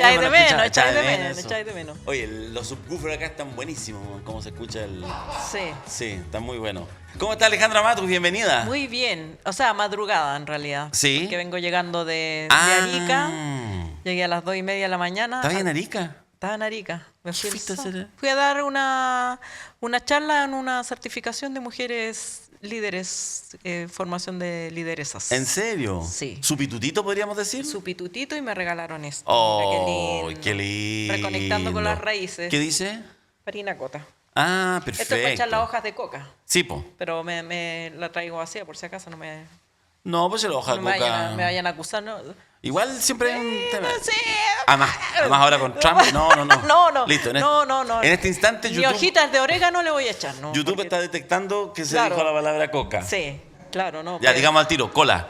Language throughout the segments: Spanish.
echáis de menos, echáis de eso. menos, echáis de menos. Oye, los subwoofers acá están buenísimos, cómo se escucha el... Sí. Sí, están muy buenos. ¿Cómo está Alejandra Matus? Bienvenida. Muy bien. O sea, madrugada en realidad. Sí. Porque vengo llegando de Arica. Llegué a las 2:30 de la mañana. ¿Estás en Arica? Estaba en Arica. Me ¿Qué fuiste a hacer? Fui a dar una charla en una certificación de mujeres líderes, formación de lideresas. ¿En serio? Sí. ¿Su pitutito podríamos decir? Su pitutito y me regalaron esto. Oh, Mira, qué lindo. Reconectando con las raíces. ¿Qué dice? Parinacota. Ah, perfecto. Esto es para echar las hojas de coca. Sí, po. Pero me la traigo vacía por si acaso no me... No, pues la hoja de coca... me vayan a acusar, ¿no? Igual siempre hay un tema. No sé. Además ahora con Trump. No. No. Listo. No. En este instante Ni YouTube, hojitas de orégano le voy a echar, ¿no? YouTube porque- está detectando que se Claro. dijo la palabra coca. Sí, claro, no. Ya, pero- digamos al tiro, cola.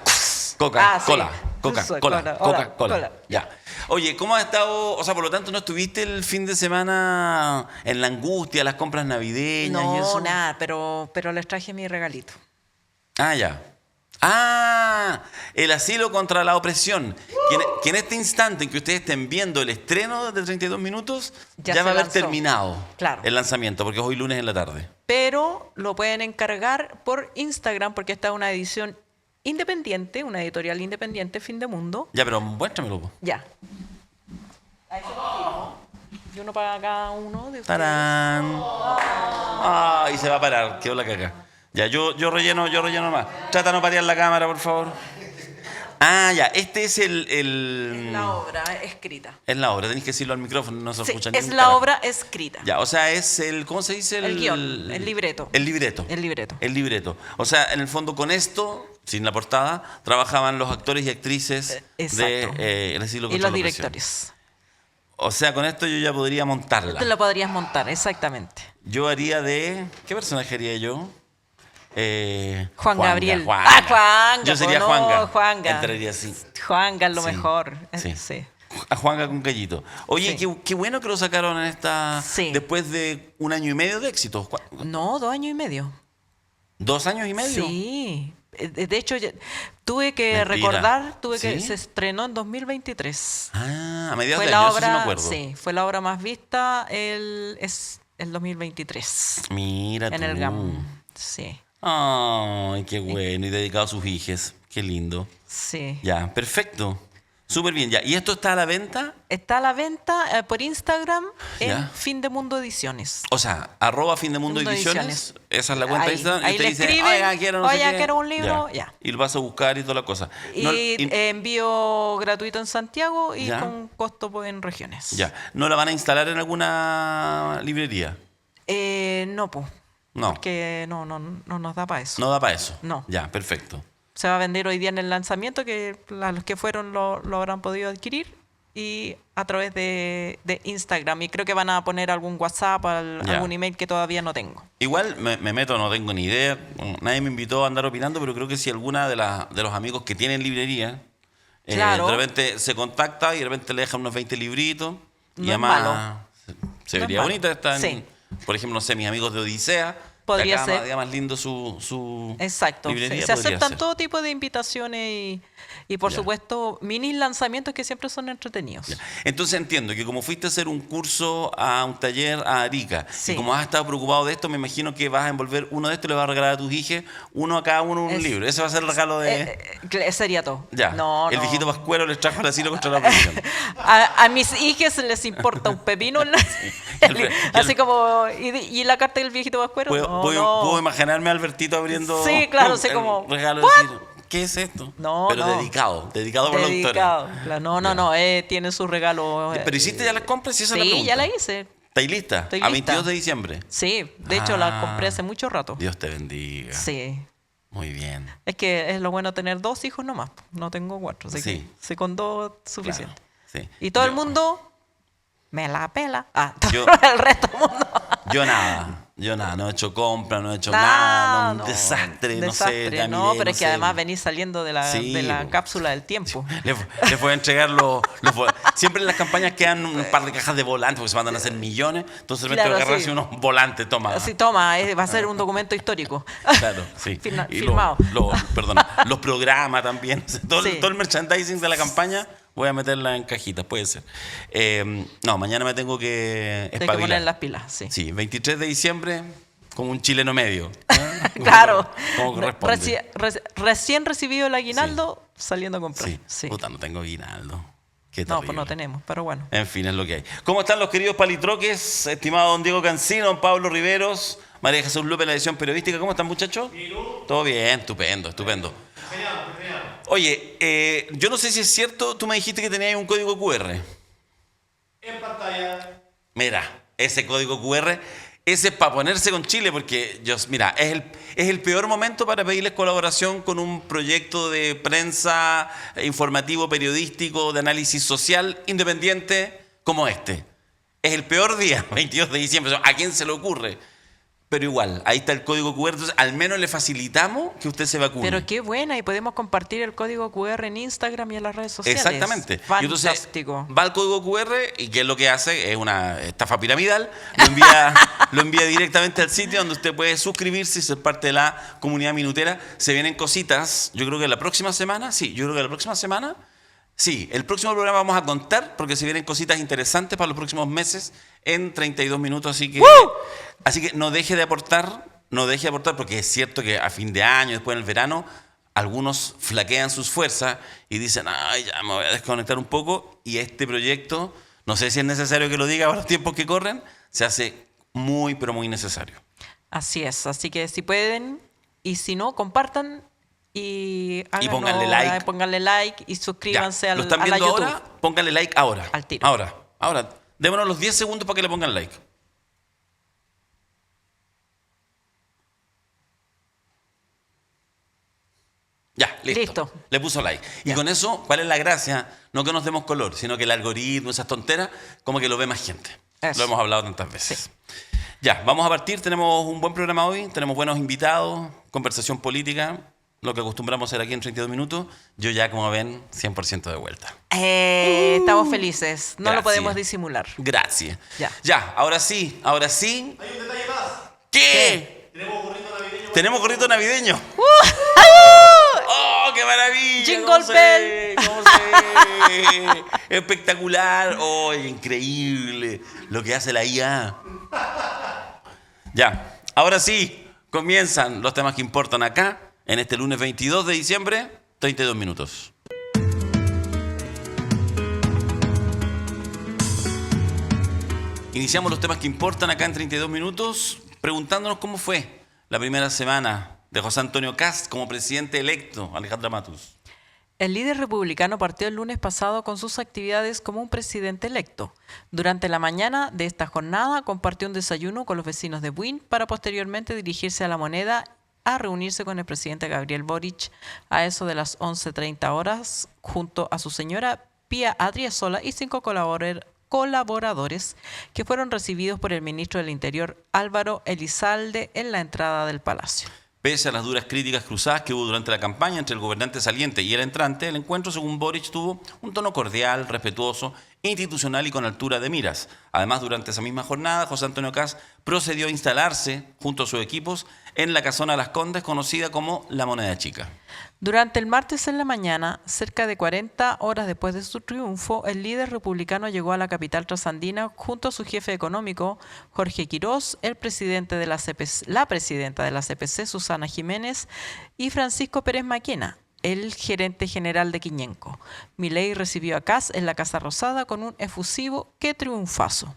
Coca, Ah, sí. cola, coca, Soy cola, cola. coca, Hola, cola. cola. Ya. Oye, ¿cómo has estado? O sea, por lo tanto, ¿no estuviste el fin de semana en la angustia, las compras navideñas y eso? No, nada, pero les traje mi regalito. Ah, ya. Ah, el asilo contra la opresión. Que en este instante en que ustedes estén viendo el estreno de 32 minutos, Ya ya se va a haber lanzó. terminado Claro. el lanzamiento, porque es hoy lunes en la tarde. Pero lo pueden encargar por Instagram porque esta es una edición independiente, una editorial independiente, Fin de Mundo. Ya, pero muéstramelo. Po. Ya. Ahí se lo firmo. Y uno para cada uno de ustedes. ¡Tarán! ¡Ah! Y se va a parar. Quedó la caca. Ya, yo relleno más. Trata de no patear la cámara, por favor. Ah, ya. Este es La obra escrita. Es la obra. Tenéis que decirlo al micrófono, no se Sí, escucha ni es un la carajo. obra escrita. Ya, o sea, es el... ¿Cómo se dice? El guión, el libreto. El libreto. El libreto. El libreto. O sea, en el fondo con esto, sin la portada, trabajaban los actores y actrices Exacto. de El asilo Y contra los la opresión. directores. O sea, con esto yo ya podría montarla. Te lo podrías montar, exactamente. Yo haría de... ¿Qué personaje haría yo? Juan Gabriel. Juanga. Ah, Juanga, Yo sería no, Juanga. Juanga. Entraría así. Juanga es lo Sí, mejor. sí. Sí. A Juanga con Gallito. Oye, Sí. qué bueno que lo sacaron en esta... Sí. Después de 1 año y medio de éxito. No, 2 años y medio. 2 años y medio. Sí. De hecho, tuve que Mentira. recordar, que ¿Sí? se estrenó en 2023. Ah, a mediados Fue de la año, eso sí me obra, acuerdo. sí, fue la obra más vista el 2023 Mira tú. en el GAM. Sí, Ay, qué bueno. Y dedicado a sus hijes. Qué lindo. sí. Ya, perfecto. Súper bien. Ya. ¿Y esto está a la venta? Está a la venta por Instagram en Ya. Fin de Mundo Ediciones. O sea, @Fin de Mundo Mundo Ediciones. Ediciones. Esa es la cuenta de Ahí, Instagram. ahí y usted le dice, escriben, oiga, quiero no sé oiga, qué". quiero un libro, ya. Y lo vas a buscar y toda la cosa. Y No, envío gratuito en Santiago y Ya. con costo pues, en regiones. ya. ¿No la van a instalar en alguna librería? No, pues. No. Porque no nos da para eso. No da para eso. No. Ya, perfecto. Se va a vender hoy día en el lanzamiento, que los que fueron lo habrán podido adquirir, y a través de Instagram. Y creo que van a poner algún WhatsApp, Ya. algún email que todavía no tengo. Igual me meto, no tengo ni idea. Nadie me invitó a andar opinando, pero creo que si alguna de los amigos que tienen librería, Claro. de repente se contacta y de repente le dejan unos 20 libritos. No y es además malo. se No es vería malo. bonita. Están, Sí. por ejemplo, no sé, mis amigos de Odisea. Podría que acá ser. día más lindo su Exacto. librería. Se podría aceptan ser. todo tipo de invitaciones y por Ya. supuesto, mini lanzamientos que siempre son entretenidos. Ya. Entonces entiendo que como fuiste a hacer un curso a un taller a Arica, Sí. y como has estado preocupado de esto, me imagino que vas a envolver uno de estos y le vas a regalar a tus hijas, uno a cada uno un Es- libro. Ese va a ser el regalo de... Sería todo. Ya, No, el no. viejito Pascuero les trajo el asilo contra la opresión. A mis hijas les importa un pepino. Así como, ¿y la carta del viejito Pascuero? Puedo imaginarme a Albertito abriendo Sí, claro, sí, el como, regalo. ¿what? Decir, ¿qué es esto? No, Pero no. dedicado por la autora. Dedicado. Claro, no, tiene su regalo. Pero hiciste ya las compras y esa es la Sí, pregunta. ya la hice. ¿Estáis lista? Estoy A lista. 22 de diciembre. Sí, de hecho la Ah. compré hace mucho rato. Dios te bendiga. Sí. Muy bien. Es que es lo bueno tener 2 hijos nomás. No tengo 4. Así Sí. que sí, con 2 suficiente. Claro, sí. Y todo el Yo- mundo me la pela. Yo- El resto del mundo. Yo nada, no he hecho compra, no he hecho Nada, nada, no. un desastre, no sé. Desastre, ya no, miré, pero es que sé. además venís saliendo de la, Sí, de la po. cápsula del tiempo. Les voy a entregar siempre en las campañas quedan un par de cajas de volantes porque se mandan a hacer millones. Entonces me tengo Claro, que agarrar sí. unos volantes, toma. Así, toma, va a ser un documento histórico. Claro, sí. Y Firmado. Perdón, los programas también. Todo, Sí. todo el merchandising de la campaña, Voy a meterla en cajitas, puede ser. No, mañana me tengo que Hay que espabilar. poner las pilas, sí. Sí, 23 de diciembre, como un chileno medio. ¿eh? Claro. Como corresponde. Recién recibido el aguinaldo, saliendo a comprar. Sí. Sí. Puta, no tengo aguinaldo. Qué No, pues terrible. no tenemos, pero bueno. En fin, es lo que hay. ¿Cómo están los queridos palitroques? Estimado don Diego Cancino, don Pablo Riveros, María Jesús López, la edición periodística. ¿Cómo están, muchachos? Todo bien, estupendo, estupendo. Oye, yo no sé si es cierto, tú me dijiste que tenías un código QR. En pantalla. Mira, ese código QR, ese es para ponerse con Chile, porque mira, es el peor momento para pedirles colaboración con un proyecto de prensa, informativo, periodístico, de análisis social, independiente como este. Es el peor día, 22 de diciembre. ¿A quién se le ocurre? Pero igual, ahí está el código QR, entonces al menos le facilitamos que usted se vacune. Pero qué buena, y podemos compartir el código QR en Instagram y en las redes sociales. Exactamente. Y entonces Fantástico. va al código QR y ¿qué es lo que hace? Es una estafa piramidal. Lo envía directamente al sitio donde usted puede suscribirse y ser parte de la comunidad minutera. Se vienen cositas, yo creo que la próxima semana, sí, el próximo programa vamos a contar porque se vienen cositas interesantes para los próximos meses en 32 minutos, así que no deje de aportar, porque es cierto que a fin de año, después en el verano, algunos flaquean sus fuerzas y dicen, ay, ya me voy a desconectar un poco, y este proyecto, no sé si es necesario que lo diga a los tiempos que corren, se hace muy, pero muy necesario. Así es, así que si pueden, y si no, compartan y pónganle like. Pónganle like y suscríbanse Ya, a ¿lo están la viendo YouTube. ahora? Pónganle like ahora. Al tiro. Ahora. Démonos los 10 segundos para que le pongan like. Ya, listo. Le puso like. Y Ya. con eso, ¿cuál es la gracia? No que nos demos color, sino que el algoritmo, esas tonteras, como que lo ve más gente. Eso. Lo hemos hablado tantas veces. Ya, vamos a partir. Tenemos un buen programa hoy. Tenemos buenos invitados, conversación política, lo que acostumbramos a hacer aquí en 32 minutos. Yo ya, como ven, 100% de vuelta. Estamos felices, no lo Gracias. podemos disimular. Gracias. Ya. Ya, ahora sí. Hay un detalle más. ¿Qué? Tenemos gorrito navideño. Tenemos gorrito navideño. ¡Oh, qué maravilla! Jingle ¿Cómo se bell. ve? ¿Cómo se ve? Espectacular. ¡Oh, increíble! Lo que hace la IA. Ya, ahora sí, comienzan los temas que importan acá, en este lunes 22 de diciembre, 32 minutos. Iniciamos los temas que importan acá en 32 minutos, preguntándonos cómo fue la primera semana de José Antonio Kast como presidente electo. Alejandra Matus. El líder republicano partió el lunes pasado con sus actividades como un presidente electo. Durante la mañana de esta jornada compartió un desayuno con los vecinos de Buin para posteriormente dirigirse a La Moneda a reunirse con el presidente Gabriel Boric a eso de las 11:30 horas junto a su señora Pía Adriasola y 5 colaboradores que fueron recibidos por el ministro del Interior Álvaro Elizalde en la entrada del palacio. Pese a las duras críticas cruzadas que hubo durante la campaña entre el gobernante saliente y el entrante, el encuentro, según Boric, tuvo un tono cordial, respetuoso, institucional y con altura de miras. Además, durante esa misma jornada, José Antonio Kast procedió a instalarse junto a sus equipos en la casona Las Condes, conocida como La Moneda Chica. Durante el martes en la mañana, cerca de 40 horas después de su triunfo, el líder republicano llegó a la capital trasandina junto a su jefe económico, Jorge Quirós, el presidente de la presidenta de la CPC, Susana Jiménez, y Francisco Pérez Maquena, el gerente general de Quiñenco. Milei recibió a Kast en la Casa Rosada con un efusivo "¡Qué triunfazo!".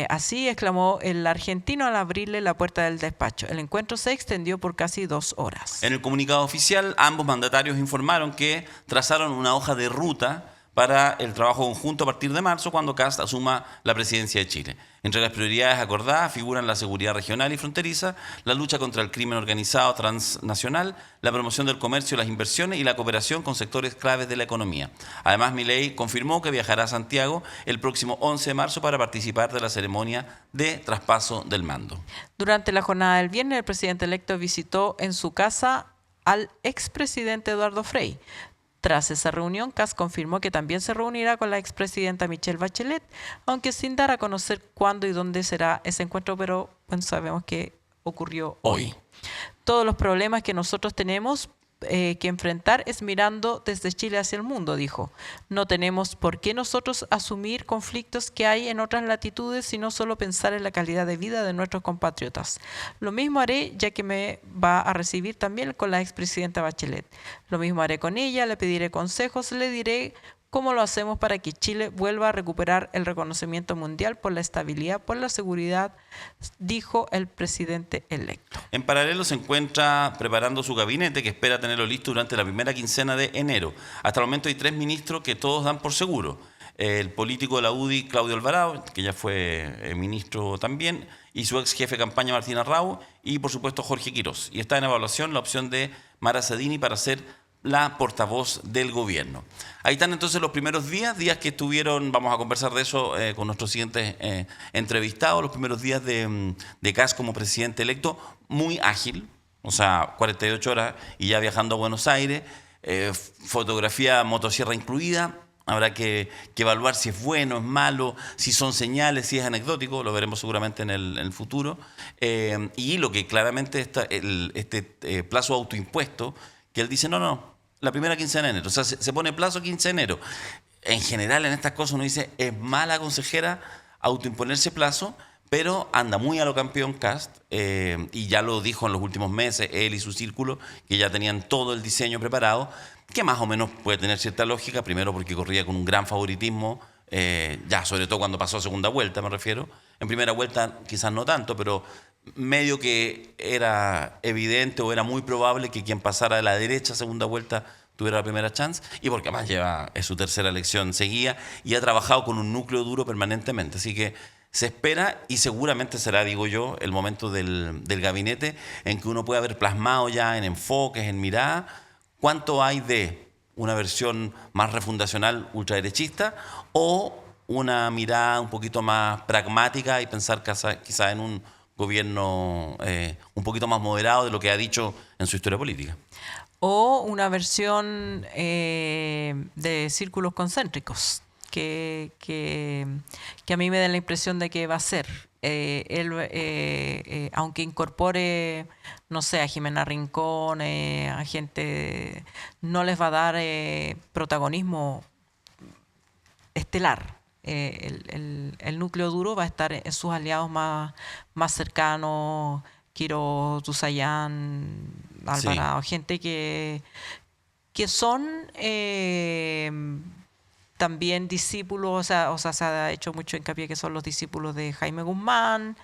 Así exclamó el argentino al abrirle la puerta del despacho. El encuentro se extendió por casi 2 horas. En el comunicado oficial, ambos mandatarios informaron que trazaron una hoja de ruta para el trabajo conjunto a partir de marzo, cuando Kast asuma la presidencia de Chile. Entre las prioridades acordadas figuran la seguridad regional y fronteriza, la lucha contra el crimen organizado transnacional, la promoción del comercio y las inversiones y la cooperación con sectores claves de la economía. Además, Milei confirmó que viajará a Santiago el próximo 11 de marzo para participar de la ceremonia de traspaso del mando. Durante la jornada del viernes, el presidente electo visitó en su casa al expresidente Eduardo Frei. Tras esa reunión, Kast confirmó que también se reunirá con la expresidenta Michelle Bachelet, aunque sin dar a conocer cuándo y dónde será ese encuentro, pero bueno, sabemos que ocurrió hoy. Todos los problemas que nosotros tenemos que enfrentar es mirando desde Chile hacia el mundo, dijo. No tenemos por qué nosotros asumir conflictos que hay en otras latitudes, sino solo pensar en la calidad de vida de nuestros compatriotas. Lo mismo haré, ya que me va a recibir también con la expresidenta Bachelet. Lo mismo haré con ella, le pediré consejos, le diré cómo lo hacemos para que Chile vuelva a recuperar el reconocimiento mundial por la estabilidad, por la seguridad, dijo el presidente electo. En paralelo se encuentra preparando su gabinete, que espera tenerlo listo durante la primera quincena de enero. Hasta el momento hay 3 ministros que todos dan por seguro. El político de la UDI, Claudio Alvarado, que ya fue ministro también, y su ex jefe de campaña, Martín Arrau, y por supuesto Jorge Quirós. Y está en evaluación la opción de Mara Cedini para ser la portavoz del gobierno. Ahí están entonces los primeros días que estuvieron, vamos a conversar de eso con nuestros siguientes entrevistados, los primeros días de Kast como presidente electo, muy ágil, o sea, 48 horas y ya viajando a Buenos Aires, fotografía motosierra incluida. Habrá que evaluar si es bueno, es malo, si son señales, si es anecdótico, lo veremos seguramente en el futuro. Y lo que claramente está, este plazo autoimpuesto, que él dice, no, la primera quincena de enero. O sea, se pone plazo 15 de enero. En general, en estas cosas uno dice, es mala consejera autoimponerse plazo, pero anda muy a lo campeón Kast, y ya lo dijo en los últimos meses, él y su círculo, que ya tenían todo el diseño preparado, que más o menos puede tener cierta lógica, primero porque corría con un gran favoritismo, ya sobre todo cuando pasó a segunda vuelta, me refiero. En primera vuelta quizás no tanto, pero medio que era evidente o era muy probable que quien pasara de la derecha a segunda vuelta tuviera la primera chance, y porque además es su tercera elección seguida y ha trabajado con un núcleo duro permanentemente. Así que se espera, y seguramente será, digo yo, el momento del gabinete en que uno pueda haber plasmado ya en enfoques, en mirada, cuánto hay de una versión más refundacional ultraderechista o una mirada un poquito más pragmática y pensar quizá en un gobierno un poquito más moderado de lo que ha dicho en su historia política. O una versión de círculos concéntricos, que a mí me da la impresión de que va a ser. Él, aunque incorpore, no sé, a Jimena Rincón, a gente, no les va a dar protagonismo estelar. El núcleo duro va a estar en sus aliados más cercanos, Quirós, Dusayán, Alvarado, sí. Gente que son también discípulos, o sea, se ha hecho mucho hincapié que son los discípulos de Jaime Guzmán,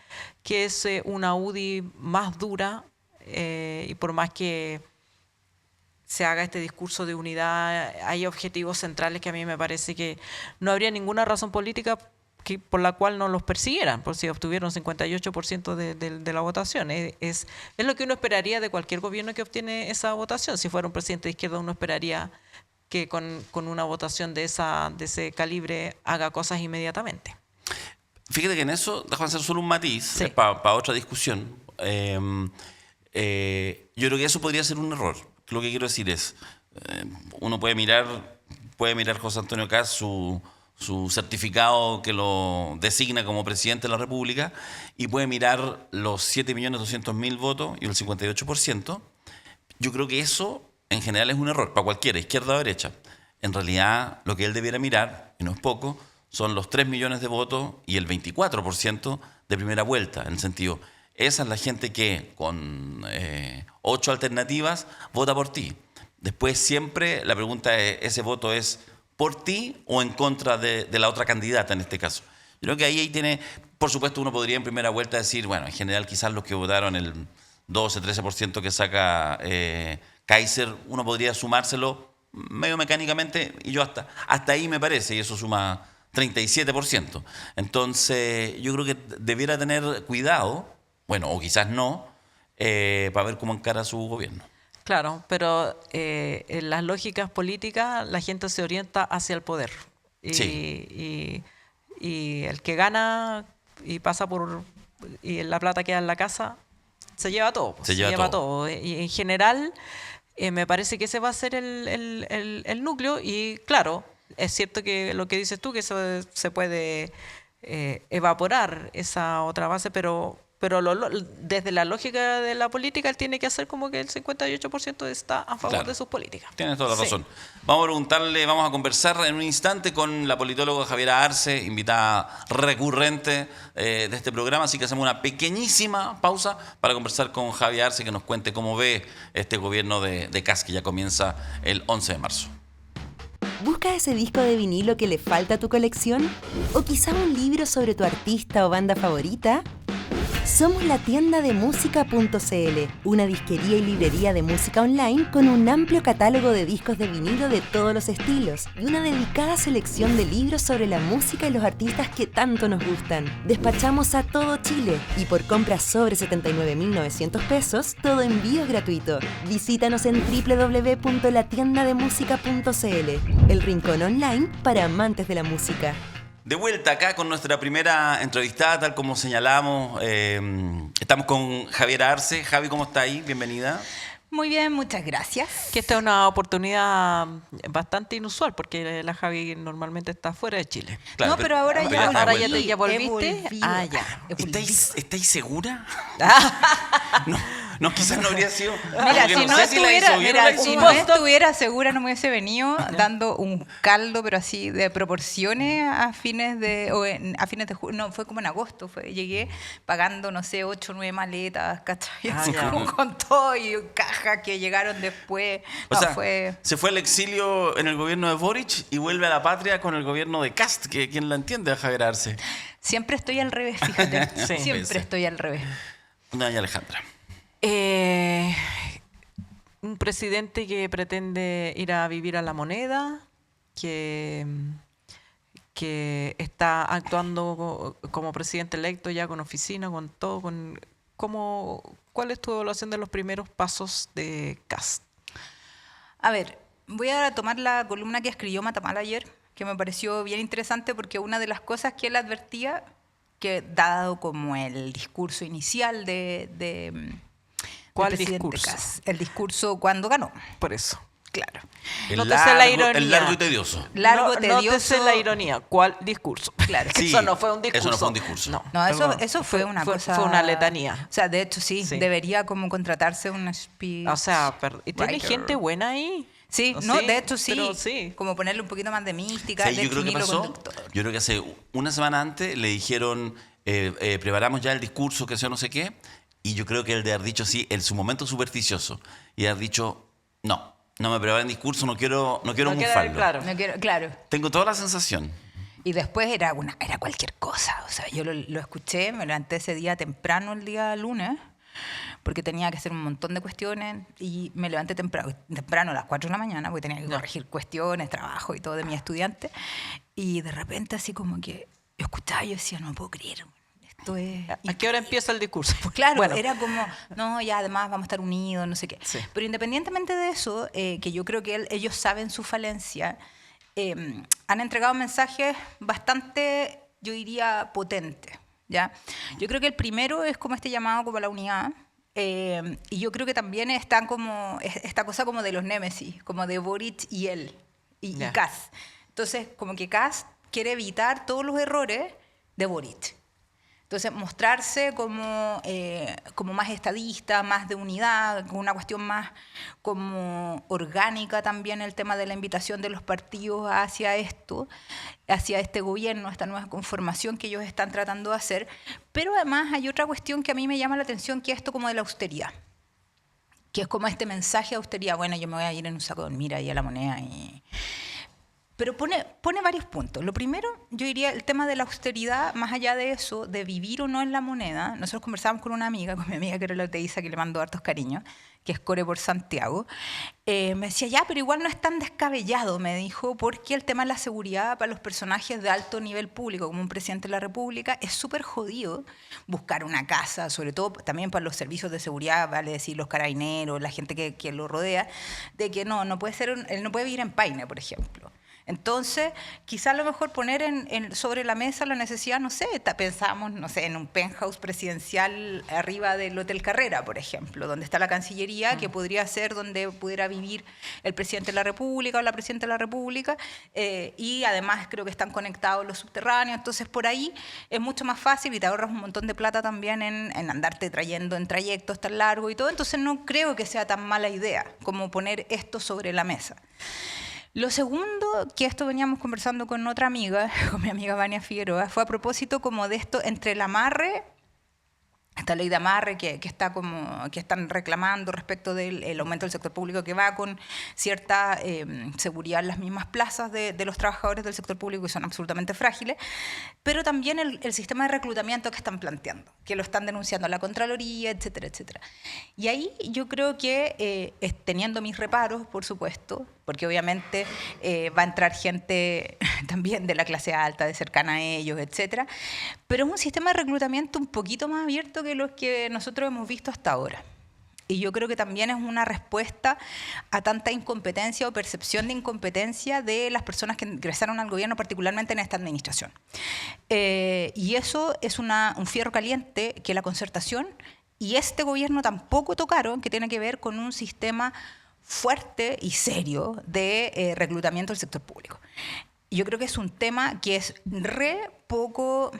que es una UDI más dura, y por más que se haga este discurso de unidad, hay objetivos centrales que a mí me parece que no habría ninguna razón política por la cual no los persiguieran, por si obtuvieron 58% de la votación. Es lo que uno esperaría de cualquier gobierno que obtiene esa votación. Si fuera un presidente de izquierda, uno esperaría que con una votación de ese calibre haga cosas inmediatamente. Fíjate que en eso, déjame hacer solo un matiz, sí. Para otra discusión. Yo creo que eso podría ser un error. Lo que quiero decir es, uno puede mirar José Antonio Kast, su certificado que lo designa como presidente de la República, y puede mirar los 7.200.000 votos y el 58%. Yo creo que eso en general es un error para cualquiera, izquierda o derecha. En realidad lo que él debiera mirar, y no es poco, son los 3 millones de votos y el 24% de primera vuelta, en el sentido, esa es la gente que con 8 alternativas vota por ti. Después siempre la pregunta es, ¿ese voto es por ti o en contra de la otra candidata en este caso? Yo creo que ahí tiene, por supuesto uno podría en primera vuelta decir, bueno, en general quizás los que votaron el 12-13% que saca Kaiser, uno podría sumárselo medio mecánicamente, y yo hasta ahí me parece, y eso suma 37%. Entonces yo creo que debiera tener cuidado, bueno, o quizás no, para ver cómo encara su gobierno. Claro, pero en las lógicas políticas la gente se orienta hacia el poder. Y el que gana y pasa y la plata queda en la casa, se lleva todo. Se lleva todo. Y en general me parece que ese va a ser el núcleo. Y claro, es cierto que lo que dices tú, que eso se puede evaporar esa otra base, pero Pero desde la lógica de la política, él tiene que hacer como que el 58% está a favor Claro. de sus políticas. Tienes toda la Sí. razón. Vamos a conversar en un instante con la politóloga Javiera Arce, invitada recurrente de este programa, así que hacemos una pequeñísima pausa para conversar con Javiera Arce, que nos cuente cómo ve este gobierno de Kast, que ya comienza el 11 de marzo. ¿Busca ese disco de vinilo que le falta a tu colección? ¿O quizá un libro sobre tu artista o banda favorita? Somos la tienda de música.cl, una disquería y librería de música online con un amplio catálogo de discos de vinilo de todos los estilos y una dedicada selección de libros sobre la música y los artistas que tanto nos gustan. Despachamos a todo Chile y por compras sobre 79.900 pesos, todo envío es gratuito. Visítanos en www.latiendademusica.cl, el rincón online para amantes de la música. De vuelta acá con nuestra primera entrevistada, tal como señalamos, estamos con Javiera Arce. Javi, ¿cómo está ahí? Bienvenida. Muy bien, muchas gracias. Que esta es una oportunidad bastante inusual, porque la Javi normalmente está fuera de Chile. Claro, no, pero ahora ya está de ahora vuelta. ya volviste. He volvido. Ah, ya. He volvido. ¿Estáis segura? No, quizás no habría sido. Mira, porque si no sé si la hizo estuviera, bien o la hizo si mal. no estuviera segura no me hubiese venido dando un caldo, pero así de proporciones a fines de julio. No, fue como en agosto. Llegué pagando, no sé, 8 o 9 maletas, ¿cachai? Ah, Así ya. como con todo y cajas que llegaron después. O No, sea, fue... se fue al exilio en el gobierno de Boric y vuelve a la patria con el gobierno de Kast, que quien la entiende a Javier Arce. Siempre estoy al revés, fíjate. Sí. Siempre estoy al revés. Doña Alejandra. Un presidente que pretende ir a vivir a La Moneda, que está actuando como presidente electo ya con oficina, con todo, ¿cuál es tu evaluación de los primeros pasos de Kast? A ver, voy a tomar la columna que escribió Matamal ayer, que me pareció bien interesante porque una de las cosas que él advertía, que dado como el discurso inicial del ¿Cuál presidente discurso? Kast, el discurso cuando ganó, Por eso. claro. Nótese la ironía. El largo y tedioso. Largo, No, tedioso. nótese la ironía. ¿Cuál discurso? Claro. Que Sí, eso no fue un discurso. eso no fue un discurso. No, No, perdón. eso fue una cosa... Fue una letanía. O sea, de hecho sí, Sí. debería como contratarse un speech. O sea, ¿y tiene writer. gente buena ahí? Sí, ¿O no, de hecho sí. Pero sí. Como ponerle un poquito más de mística. ¿Sabes de yo creo hecho, que un hilo pasó? conductor. Yo creo que hace una semana antes le dijeron, preparamos ya el discurso, que sea no sé qué, y yo creo que el de haber dicho sí, en su momento supersticioso, y haber dicho, no me preparen discurso, no quiero No queda mufarlo. claro. No quiero, claro. Tengo toda la sensación. Y después era cualquier cosa. O sea, yo lo escuché, me levanté ese día temprano, el día lunes, porque tenía que hacer un montón de cuestiones y me levanté temprano a las 4 de la mañana, porque tenía que corregir cuestiones, trabajo y todo de mi estudiante. Y de repente así como que yo escuchaba y yo decía, no puedo creer. Esto es... ¿A qué hora empieza el discurso? Claro, Bueno, era como, no, ya además vamos a estar unidos, no sé qué. Sí. Pero independientemente de eso, que yo creo que ellos saben su falencia, han entregado mensajes bastante, yo diría, potentes, ¿ya? Yo creo que el primero es como este llamado como a la unidad, y yo creo que también están como, esta cosa como de los némesis, como de Boric y él, y Ya. Kast. Entonces, como que Kast quiere evitar todos los errores de Boric. Entonces, mostrarse como más estadista, más de unidad, con una cuestión más como orgánica también, el tema de la invitación de los partidos hacia esto, hacia este gobierno, esta nueva conformación que ellos están tratando de hacer. Pero además hay otra cuestión que a mí me llama la atención, que es esto como de la austeridad, que es como este mensaje de austeridad. Bueno, yo me voy a ir en un saco de dormir ahí a La Moneda y... Pero pone varios puntos. Lo primero, yo diría, el tema de la austeridad, más allá de eso, de vivir o no en La Moneda. Nosotros conversábamos con una amiga, con mi amiga que era la Teiza, que le mando hartos cariños, que es Core por Santiago. Me decía, ya, pero igual no es tan descabellado, me dijo, porque el tema de la seguridad para los personajes de alto nivel público, como un presidente de la República, es súper jodido buscar una casa, sobre todo también para los servicios de seguridad, vale decir, los carabineros, la gente que lo rodea, de que no puede ser, él no puede vivir en Paine, por ejemplo. Entonces, quizá a lo mejor poner sobre la mesa la necesidad, no sé, pensamos, no sé, en un penthouse presidencial arriba del Hotel Carrera, por ejemplo, donde está la Cancillería, que podría ser donde pudiera vivir el presidente de la República o la presidenta de la República, y además creo que están conectados los subterráneos, entonces por ahí es mucho más fácil y te ahorras un montón de plata también en andarte trayendo en trayectos tan largos y todo, entonces no creo que sea tan mala idea como poner esto sobre la mesa. Lo segundo, que esto veníamos conversando con otra amiga, con mi amiga Vania Figueroa, fue a propósito como de esto entre el amarre, esta ley de amarre que están reclamando respecto del aumento del sector público, que va con cierta seguridad en las mismas plazas de los trabajadores del sector público, que son absolutamente frágiles, pero también el sistema de reclutamiento que están planteando, que lo están denunciando a la Contraloría, etcétera, etcétera. Y ahí yo creo que, teniendo mis reparos, por supuesto, porque obviamente va a entrar gente también de la clase alta, de cercana a ellos, etcétera, pero es un sistema de reclutamiento un poquito más abierto que los que nosotros hemos visto hasta ahora. Y yo creo que también es una respuesta a tanta incompetencia o percepción de incompetencia de las personas que ingresaron al gobierno, particularmente en esta administración. Y eso es un fierro caliente que la Concertación y este gobierno tampoco tocaron, que tiene que ver con un sistema fuerte y serio de reclutamiento del sector público. Yo creo que es un tema que es re poco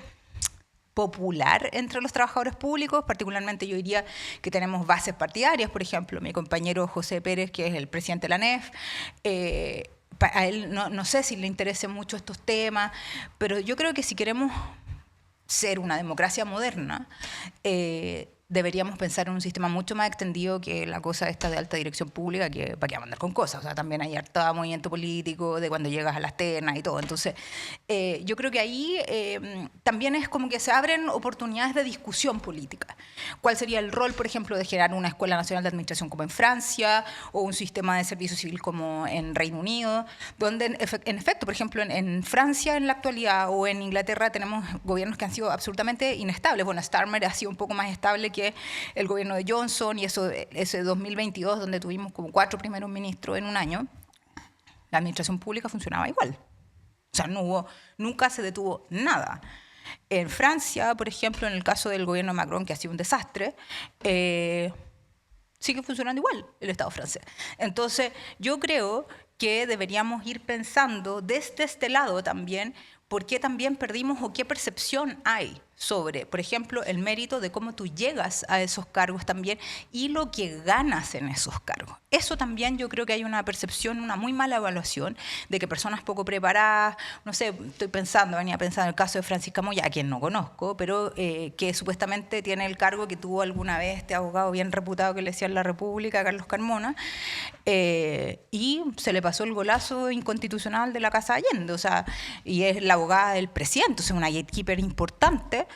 popular entre los trabajadores públicos, particularmente yo diría que tenemos bases partidarias, por ejemplo, mi compañero José Pérez, que es el presidente de la ANEF, a él no sé si le interesen mucho estos temas, pero yo creo que si queremos ser una democracia moderna, deberíamos pensar en un sistema mucho más extendido que la cosa esta de alta dirección pública, que para qué andar con cosas. O sea, también hay harto movimiento político de cuando llegas a las ternas y todo. Entonces, yo creo que ahí también es como que se abren oportunidades de discusión política. ¿Cuál sería el rol, por ejemplo, de generar una Escuela Nacional de Administración como en Francia o un sistema de servicio civil como en Reino Unido? Donde, en efecto, por ejemplo, en Francia en la actualidad o en Inglaterra tenemos gobiernos que han sido absolutamente inestables. Bueno, Starmer ha sido un poco más estable que el gobierno de Johnson y ese 2022 donde tuvimos como 4 primeros ministros en un año, la administración pública funcionaba igual. O sea, nunca se detuvo nada. En Francia, por ejemplo, en el caso del gobierno de Macron, que ha sido un desastre, sigue funcionando igual el Estado francés. Entonces, yo creo que deberíamos ir pensando desde este lado también por qué también perdimos o qué percepción hay sobre, por ejemplo, el mérito de cómo tú llegas a esos cargos también y lo que ganas en esos cargos. Eso también yo creo que hay una percepción, una muy mala evaluación de que personas poco preparadas, no sé, venía pensando en el caso de Francisca Moya, a quien no conozco, pero que supuestamente tiene el cargo que tuvo alguna vez este abogado bien reputado que le decía en la República, Carlos Carmona, y se le pasó el golazo inconstitucional de la Casa Allende, o sea, y es la abogada del presidente, o sea, una gatekeeper importante.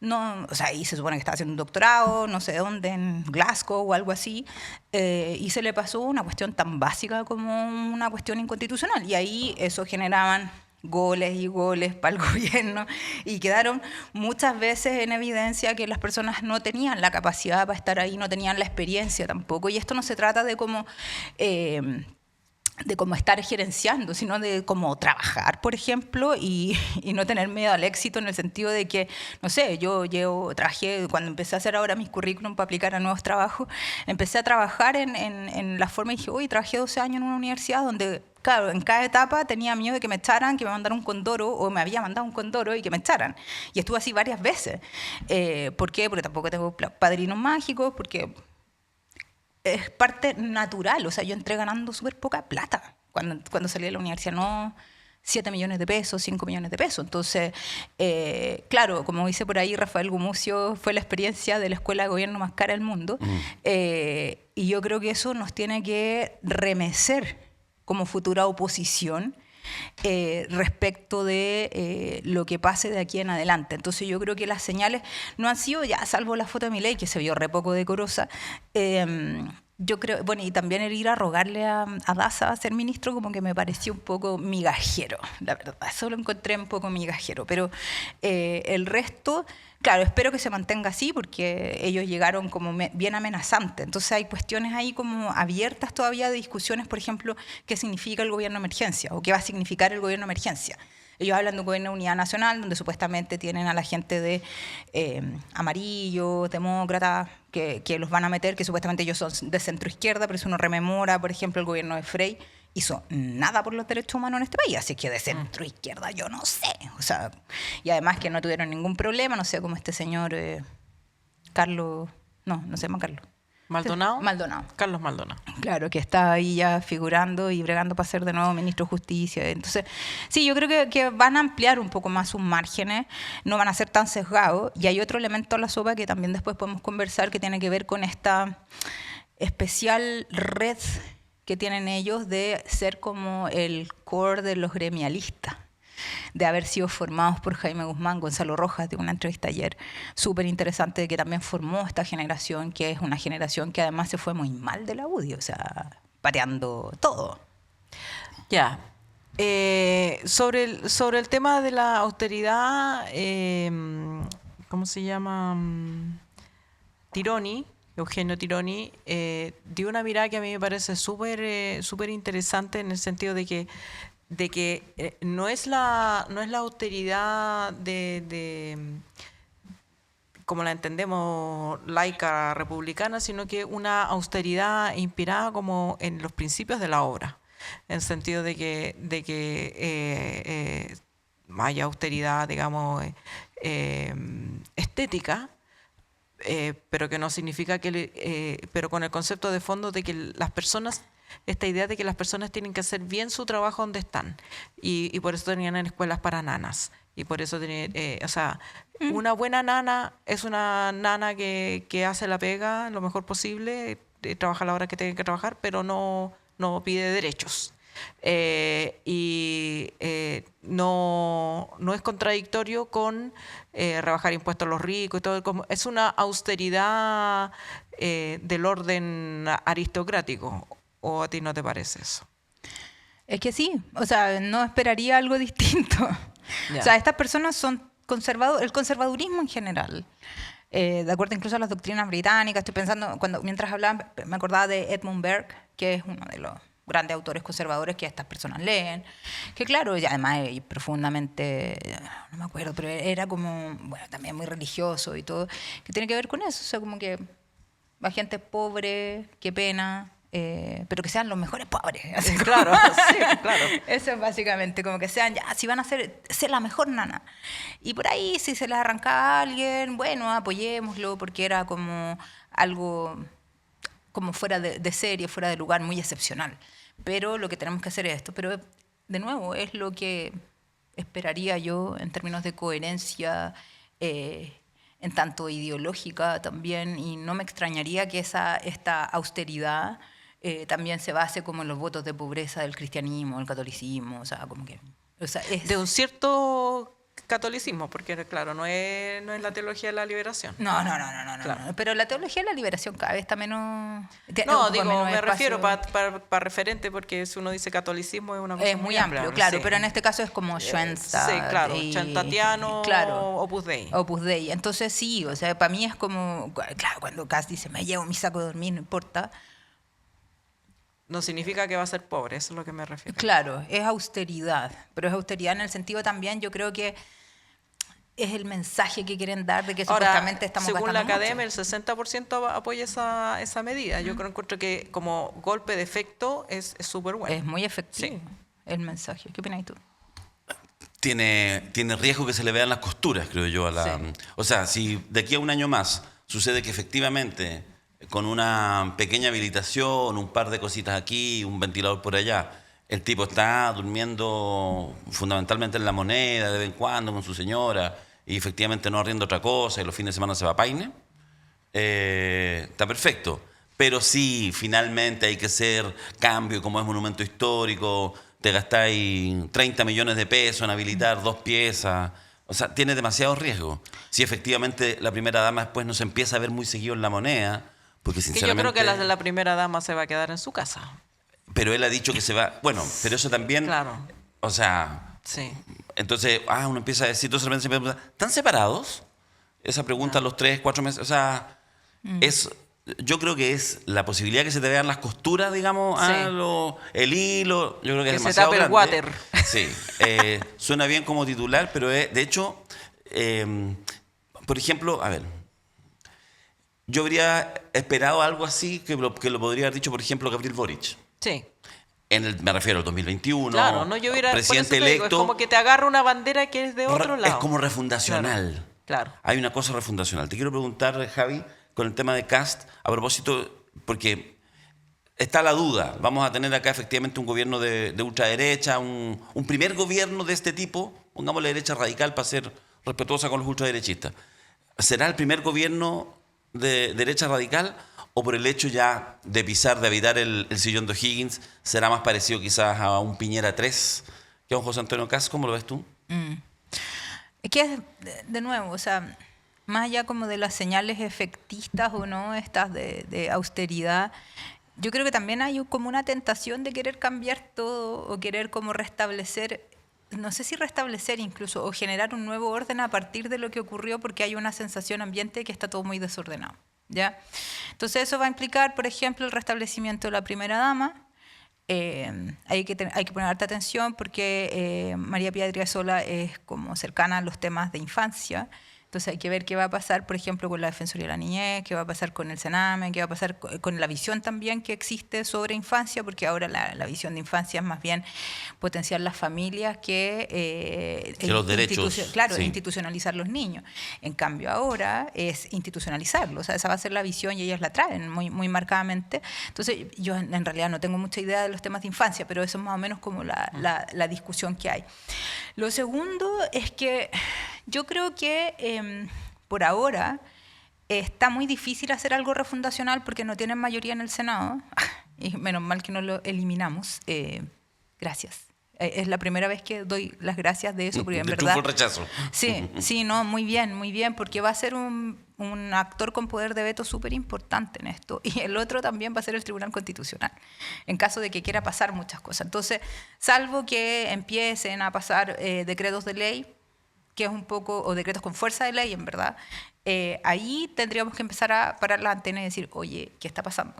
No, o sea, y se supone que estaba haciendo un doctorado, no sé dónde, en Glasgow o algo así, y se le pasó una cuestión tan básica como una cuestión inconstitucional. Y ahí eso generaban goles y goles para el gobierno y quedaron muchas veces en evidencia que las personas no tenían la capacidad para estar ahí, no tenían la experiencia tampoco. Y esto no se trata de cómo estar gerenciando, sino de cómo trabajar, por ejemplo, y no tener miedo al éxito en el sentido de que, no sé, trabajé, cuando empecé a hacer ahora mis currículum para aplicar a nuevos trabajos, empecé a trabajar en la forma y dije, oye, trabajé 12 años en una universidad donde, claro, en cada etapa tenía miedo de que me echaran, que me mandaran un condoro, o me había mandado un condoro y que me echaran. Y estuve así varias veces. ¿Por qué? Porque tampoco tengo padrinos mágicos, porque es parte natural, o sea, yo entré ganando súper poca plata cuando salí de la universidad, no 7 millones de pesos, 5 millones de pesos. Entonces, claro, como dice por ahí Rafael Gumucio, fue la experiencia de la escuela de gobierno más cara del mundo, y yo creo que eso nos tiene que remecer como futura oposición respecto de lo que pase de aquí en adelante. Entonces yo creo que las señales no han sido, ya salvo la foto de Milei, que se vio re poco decorosa, Yo creo, bueno, y también el ir a rogarle a Daza a ser ministro como que me pareció un poco migajero, la verdad, eso lo encontré un poco migajero, pero el resto, claro, espero que se mantenga así porque ellos llegaron como bien amenazantes, entonces hay cuestiones ahí como abiertas todavía de discusiones, por ejemplo, qué significa el gobierno de emergencia o qué va a significar el gobierno de emergencia. Ellos hablan de un gobierno de unidad nacional, donde supuestamente tienen a la gente de amarillo, demócrata, que los van a meter, que supuestamente ellos son de centro izquierda, pero si uno rememora, por ejemplo, el gobierno de Frey hizo nada por los derechos humanos en este país, así que de centro izquierda yo no sé. O sea, y además que no tuvieron ningún problema, no sé, como este señor Carlos, no se llama Carlos. ¿Maldonado? Maldonado. Carlos Maldonado. Claro, que está ahí ya figurando y bregando para ser de nuevo ministro de Justicia. Entonces, sí, yo creo que van a ampliar un poco más sus márgenes, no van a ser tan sesgados. Y hay otro elemento en la sopa que también después podemos conversar que tiene que ver con esta especial red que tienen ellos de ser como el core de los gremialistas, de haber sido formados por Jaime Guzmán, Gonzalo Rojas, de una entrevista ayer súper interesante, que también formó esta generación, que es una generación que además se fue muy mal de la UDI, o sea, pateando todo. Ya. Sobre el tema de la austeridad, ¿cómo se llama? Tironi, Eugenio Tironi, dio una mirada que a mí me parece súper interesante en el sentido de que no es la austeridad de como la entendemos laica republicana, sino que una austeridad inspirada como en los principios de la obra, en el sentido de que haya austeridad, digamos, estética, pero que no significa pero con el concepto de fondo de que las personas, esta idea de que las personas tienen que hacer bien su trabajo donde están, y por eso tenían en escuelas para nanas, y por eso una buena nana es una nana que hace la pega lo mejor posible, trabaja la hora que tiene que trabajar, pero no pide derechos. No es contradictorio con rebajar impuestos a los ricos y todo. Es una austeridad del orden aristocrático. ¿O a ti no te parece eso? Es que sí, o sea, no esperaría algo distinto. Ya. O sea, estas personas son el conservadurismo en general. De acuerdo incluso a las doctrinas británicas, estoy pensando, mientras hablaba, me acordaba de Edmund Burke, que es uno de los grandes autores conservadores que estas personas leen, que claro, y además profundamente, no me acuerdo, pero era como, bueno, también muy religioso y todo, que tiene que ver con eso, o sea, como que la gente pobre, qué pena, pero que sean los mejores pobres. Así Claro, sí, claro. Eso es básicamente, como que sean, ya, si van a ser la mejor nana. Y por ahí, si se les arrancaba a alguien, bueno, apoyémoslo, porque era como algo como fuera de serie, fuera de lugar, muy excepcional. Pero lo que tenemos que hacer es esto. Pero, de nuevo, es lo que esperaría yo en términos de coherencia, en tanto ideológica también, y no me extrañaría que esta austeridad también se base como en los votos de pobreza del cristianismo, del catolicismo, o sea, como que... O sea, De un cierto catolicismo, porque claro, no es la teología de la liberación. No, Claro. no. Pero la teología de la liberación cada vez está menos... No, ocupa digo, menos me espacio. refiero para referente, porque si uno dice catolicismo es una cosa Es muy amplio, claro, sí. pero en este caso es como Schoenstatt. Sí, claro, Schoenstattiano, claro, Opus Dei. Opus Dei. Entonces sí, o sea, para mí es como, claro, cuando Cass dice, me llevo mi saco de dormir, no importa. No significa que va a ser pobre, eso es lo que me refiero. Claro, es austeridad, pero es austeridad en el sentido también, yo creo que es el mensaje que quieren dar de que Ahora, supuestamente estamos según la gastando academia, mucho. el 60% apoya esa medida. Yo encuentro que como golpe de efecto es súper bueno. Es muy efectivo Sí. el mensaje. ¿Qué opinas tú? Tiene riesgo que se le vean las costuras, creo yo. Sí. O sea, si de aquí a un año más sucede que efectivamente con una pequeña habilitación, un par de cositas aquí, un ventilador por allá, el tipo está durmiendo fundamentalmente en la moneda de vez en cuando con su señora y efectivamente no arrienda otra cosa y los fines de semana se va a Paine, está perfecto. Pero sí, finalmente hay que hacer cambio, como es monumento histórico, te gastáis 30 millones de pesos en habilitar 2 piezas. O sea, tiene demasiado riesgo. Si efectivamente la primera dama después no se empieza a ver muy seguido en la moneda, Porque Que yo sinceramente... creo que la primera dama se va a quedar en su casa. Pero él ha dicho que se va... Bueno, pero eso también... Claro. O sea... Sí. Entonces, uno empieza a decir, entonces de repente se empieza a preguntar, ¿están separados? Esa pregunta a los 3, 4 meses. O sea, yo creo que es la posibilidad que se te vean las costuras, digamos, Sí. el hilo. Yo creo que es Que se demasiado tape el grande. water. Sí. Suena bien como titular, pero de hecho, por ejemplo, a ver, yo habría esperado algo así que lo podría haber dicho, por ejemplo, Gabriel Boric. Sí. Me refiero al 2021, Claro, no yo hubiera por eso presidente te digo, electo. es como que te agarra una bandera que es de otro lado. Es como refundacional. Claro. Hay una cosa refundacional. Te quiero preguntar, Javi, con el tema de Kast, a propósito, porque está la duda. Vamos a tener acá efectivamente un gobierno de ultraderecha, un primer gobierno de este tipo, pongámosle derecha radical para ser respetuosa con los ultraderechistas. ¿Será el primer gobierno de derecha radical o por el hecho ya de pisar, de habitar el sillón de O'Higgins, será más parecido quizás a un Piñera 3 que a un José Antonio Kast? ¿Cómo lo ves tú? Es que, de nuevo, o sea, más allá como de las señales efectistas o no, estas de austeridad, yo creo que también hay como una tentación de querer cambiar todo o querer como restablecer, no sé si restablecer incluso, o generar un nuevo orden a partir de lo que ocurrió, porque hay una sensación ambiente que está todo muy desordenado, ¿ya? Entonces eso va a implicar, por ejemplo, el restablecimiento de la primera dama. Hay que poner harta atención porque María Pía Odriozola es como cercana a los temas de infancia. Entonces hay que ver qué va a pasar, por ejemplo, con la Defensoría de la Niñez, qué va a pasar con el Sename, qué va a pasar con la visión también que existe sobre infancia, porque ahora la visión de infancia es más bien potenciar las familias que los derechos. Claro, Sí. institucionalizar los niños. En cambio ahora es institucionalizarlos, o sea, esa va a ser la visión y ellos la traen muy, muy marcadamente. Entonces yo en realidad no tengo mucha idea de los temas de infancia, pero eso es más o menos como la discusión que hay. Lo segundo es que yo creo que por ahora está muy difícil hacer algo refundacional porque no tienen mayoría en el Senado y menos mal que no lo eliminamos. Gracias. Es la primera vez que doy las gracias de eso, porque en De verdad... triunfo el rechazo. Sí, no, muy bien, porque va a ser un actor con poder de veto súper importante en esto. Y el otro también va a ser el Tribunal Constitucional, en caso de que quiera pasar muchas cosas. Entonces, salvo que empiecen a pasar decretos de ley, que es un poco, o decretos con fuerza de ley, en verdad, ahí tendríamos que empezar a parar la antena y decir, oye, ¿qué está pasando?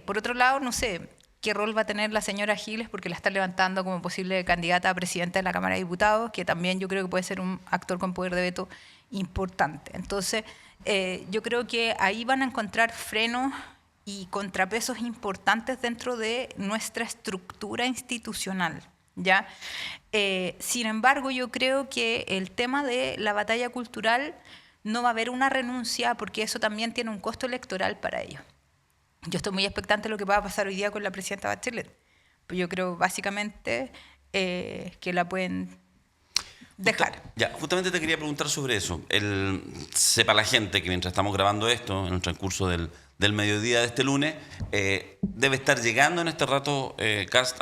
Por otro lado, no sé qué rol va a tener la señora Giles, porque la está levantando como posible candidata a presidenta de la Cámara de Diputados, que también yo creo que puede ser un actor con poder de veto importante. Entonces, yo creo que ahí van a encontrar frenos y contrapesos importantes dentro de nuestra estructura institucional, ¿ya? Sin embargo, yo creo que el tema de la batalla cultural no va a haber una renuncia, porque eso también tiene un costo electoral para ellos. Yo estoy muy expectante de lo que va a pasar hoy día con la presidenta Bachelet. Pues yo creo básicamente que la pueden dejar. Ya, justamente te quería preguntar sobre eso. Sepa la gente que mientras estamos grabando esto, en el transcurso del mediodía de este lunes, debe estar llegando en este rato Kast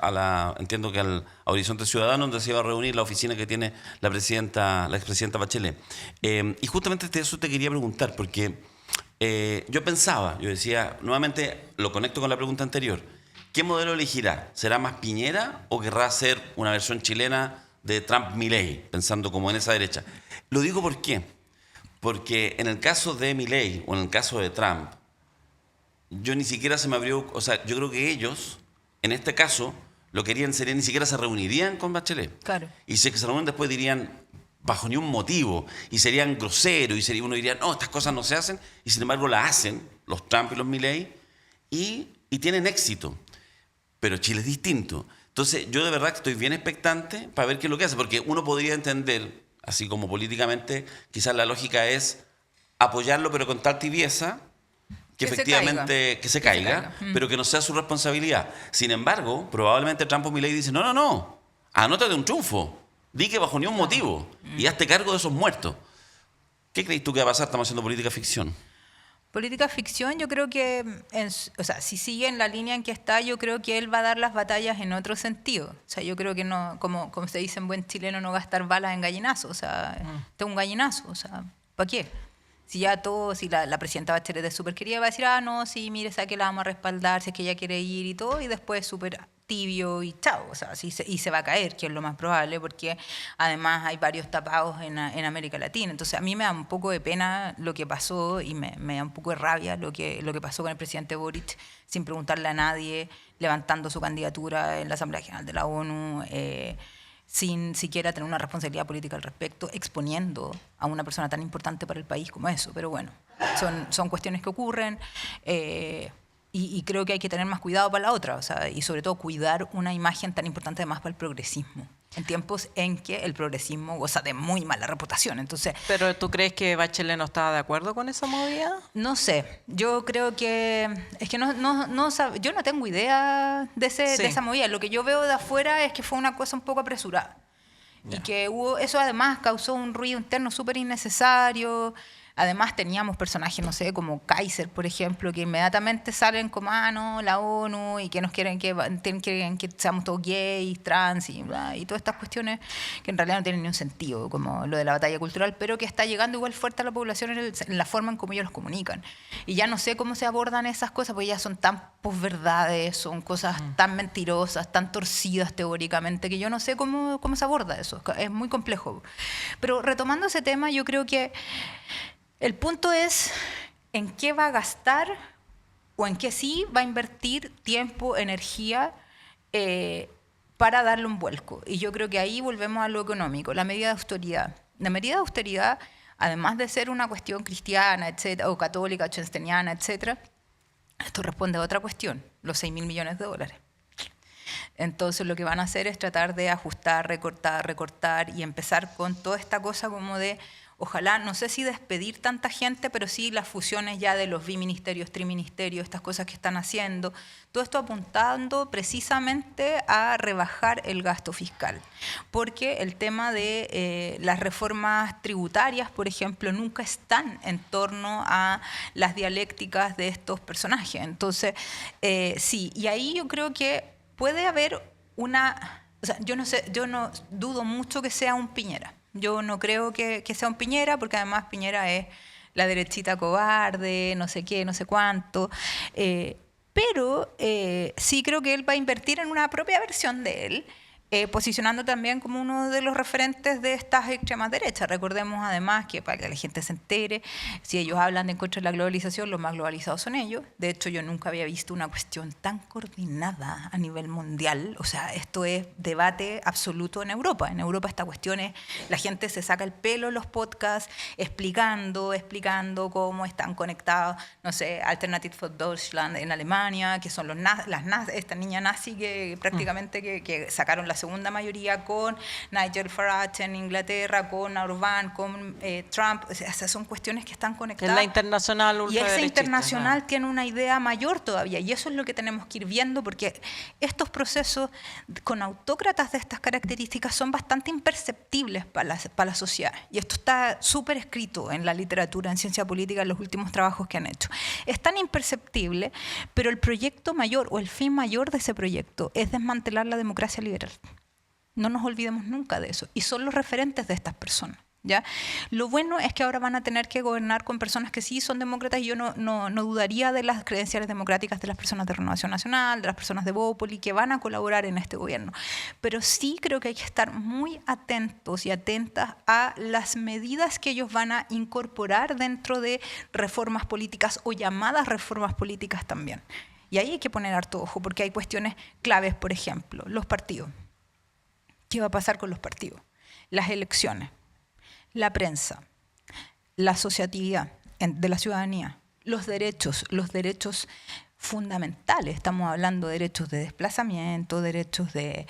entiendo que al Horizonte Ciudadano, donde se va a reunir la oficina que tiene la expresidenta Bachelet. Y justamente de eso te quería preguntar, porque yo decía, nuevamente lo conecto con la pregunta anterior, ¿qué modelo elegirá? ¿Será más Piñera o querrá ser una versión chilena de Trump-Milei, pensando como en esa derecha? Lo digo ¿por qué? Porque en el caso de Milei o en el caso de Trump, yo ni siquiera se me abrió, o sea, yo creo que ellos, en este caso, lo querían sería ni siquiera se reunirían con Bachelet. Claro. Y si se reúnen después dirían, bajo ni un motivo, y serían groseros, y uno diría, no, estas cosas no se hacen, y sin embargo las hacen, los Trump y los Milei, y tienen éxito. Pero Chile es distinto. Entonces, yo de verdad que estoy bien expectante para ver qué es lo que hace, porque uno podría entender, así como políticamente, quizás la lógica es apoyarlo, pero con tal tibieza, que efectivamente que se caiga, pero que no sea su responsabilidad. Sin embargo, probablemente Trump o Milei dicen, no, anótate un triunfo, di que bajo ni un motivo, y hazte cargo de esos muertos. ¿Qué crees tú que va a pasar? Estamos haciendo política ficción. Política ficción, yo creo que, si sigue en la línea en que está, yo creo que él va a dar las batallas en otro sentido. O sea, yo creo que no, como se dice en buen chileno, no gastar balas en gallinazo. O sea, este es un gallinazo. O sea, ¿para qué? Si ya todo, si la presidenta Bachelet es súper querida, va a decir, no, sí, mire, sabe que la vamos a respaldar, si es que ella quiere ir y todo, y después súper tibio y chao, o sea, y se va a caer, que es lo más probable, porque además hay varios tapados en América Latina. Entonces a mí me da un poco de pena lo que pasó y me da un poco de rabia lo que pasó con el presidente Boric, sin preguntarle a nadie, levantando su candidatura en la Asamblea General de la ONU, sin siquiera tener una responsabilidad política al respecto, exponiendo a una persona tan importante para el país como eso. Pero bueno, son cuestiones que ocurren. Y creo que hay que tener más cuidado para la otra, o sea, y sobre todo cuidar una imagen tan importante además para el progresismo, en tiempos en que el progresismo goza de muy mala reputación. Entonces, ¿Pero tú crees que Bachelet no estaba de acuerdo con esa movida? no sé, yo creo que es que yo no tengo idea de esa movida. Lo que yo veo de afuera es que fue una cosa un poco apresurada. Y que eso además causó un ruido interno súper innecesario. Además teníamos personajes, no sé, como Kaiser, por ejemplo, que inmediatamente salen como, no, la ONU, y que nos quieren que seamos todos gays, trans, y todas estas cuestiones que en realidad no tienen ni un sentido, como lo de la batalla cultural, pero que está llegando igual fuerte a la población en la forma en cómo ellos los comunican. Y ya no sé cómo se abordan esas cosas, porque ya son tan posverdades, son cosas tan mentirosas, tan torcidas teóricamente, que yo no sé cómo se aborda eso. Es muy complejo. Pero retomando ese tema, yo creo que el punto es en qué va a gastar o en qué sí va a invertir tiempo, energía para darle un vuelco. Y yo creo que ahí volvemos a lo económico, la medida de austeridad. La medida de austeridad, además de ser una cuestión cristiana, etcétera, o católica, chesteniana, etcétera, esto responde a otra cuestión, los 6.000 millones de dólares. Entonces lo que van a hacer es tratar de ajustar, recortar y empezar con toda esta cosa como de, ojalá, no sé si despedir tanta gente, pero sí las fusiones ya de los biministerios, triministerios, estas cosas que están haciendo. Todo esto apuntando precisamente a rebajar el gasto fiscal. Porque el tema de las reformas tributarias, por ejemplo, nunca están en torno a las dialécticas de estos personajes. Entonces, sí, y ahí yo creo que puede haber una... O sea, yo no dudo mucho que sea un Piñera. Yo no creo que sea un Piñera, porque además Piñera es la derechita cobarde, no sé qué, no sé cuánto. Pero sí creo que él va a invertir en una propia versión de él, posicionando también como uno de los referentes de estas extremas derechas. Recordemos además que, para que la gente se entere, si ellos hablan de en contra de la globalización, los más globalizados son ellos. De hecho, yo nunca había visto una cuestión tan coordinada a nivel mundial. O sea, esto es debate absoluto en Europa. En Europa esta cuestión es, la gente se saca el pelo en los podcasts explicando cómo están conectados, no sé, Alternative for Deutschland en Alemania, que son esta niña nazi que prácticamente que sacaron la segunda mayoría, con Nigel Farage en Inglaterra, con Orbán, con Trump. O sea, son cuestiones que están conectadas. Es la internacional Y ultraderechista. esa internacional tiene una idea mayor todavía, y eso es lo que tenemos que ir viendo, porque estos procesos con autócratas de estas características son bastante imperceptibles para la sociedad. Y esto está súper escrito en la literatura, en ciencia política, en los últimos trabajos que han hecho. Es tan imperceptible, pero el proyecto mayor o el fin mayor de ese proyecto es desmantelar la democracia liberal. No nos olvidemos nunca de eso. Y son los referentes de estas personas, ¿ya? Lo bueno es que ahora van a tener que gobernar con personas que sí son demócratas, y yo no dudaría de las credenciales democráticas de las personas de Renovación Nacional, de las personas de Bópoli, que van a colaborar en este gobierno. Pero sí creo que hay que estar muy atentos y atentas a las medidas que ellos van a incorporar dentro de reformas políticas o llamadas reformas políticas también. Y ahí hay que poner harto ojo, porque hay cuestiones claves, por ejemplo, los partidos. ¿Qué va a pasar con los partidos? Las elecciones, la prensa, la asociatividad de la ciudadanía, los derechos fundamentales. Estamos hablando de derechos de desplazamiento, derechos de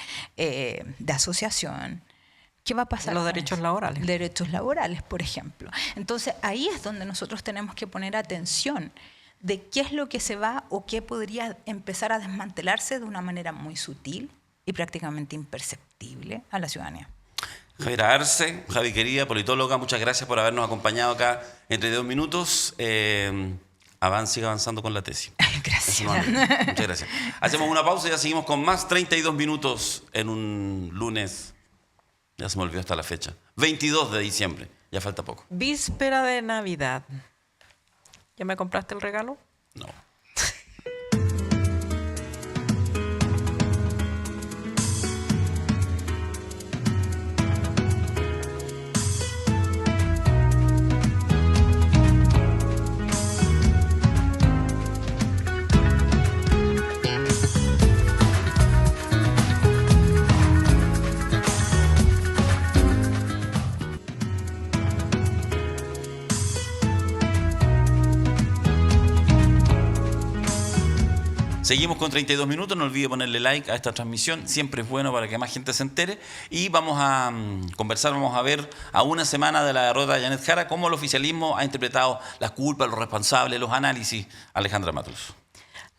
asociación. ¿Qué va a pasar? Los derechos laborales. Derechos laborales, por ejemplo. Entonces, ahí es donde nosotros tenemos que poner atención de qué es lo que se va o qué podría empezar a desmantelarse de una manera muy sutil y prácticamente imperceptible a la ciudadanía. Javier Arce, Javi querida, politóloga, muchas gracias por habernos acompañado acá entre 2 minutos. Siga avanzando con la tesis. Gracias. Muchas gracias. Hacemos una pausa y ya seguimos con más 32 minutos en un lunes. Ya se me olvidó hasta la fecha. 22 de diciembre. Ya falta poco. Víspera de Navidad. ¿Ya me compraste el regalo? No. Seguimos con 32 minutos, no olvide ponerle like a esta transmisión, siempre es bueno para que más gente se entere. Y vamos a conversar, vamos a ver a una semana de la derrota de Janet Jara, cómo el oficialismo ha interpretado las culpas, los responsables, los análisis. Alejandra Matus.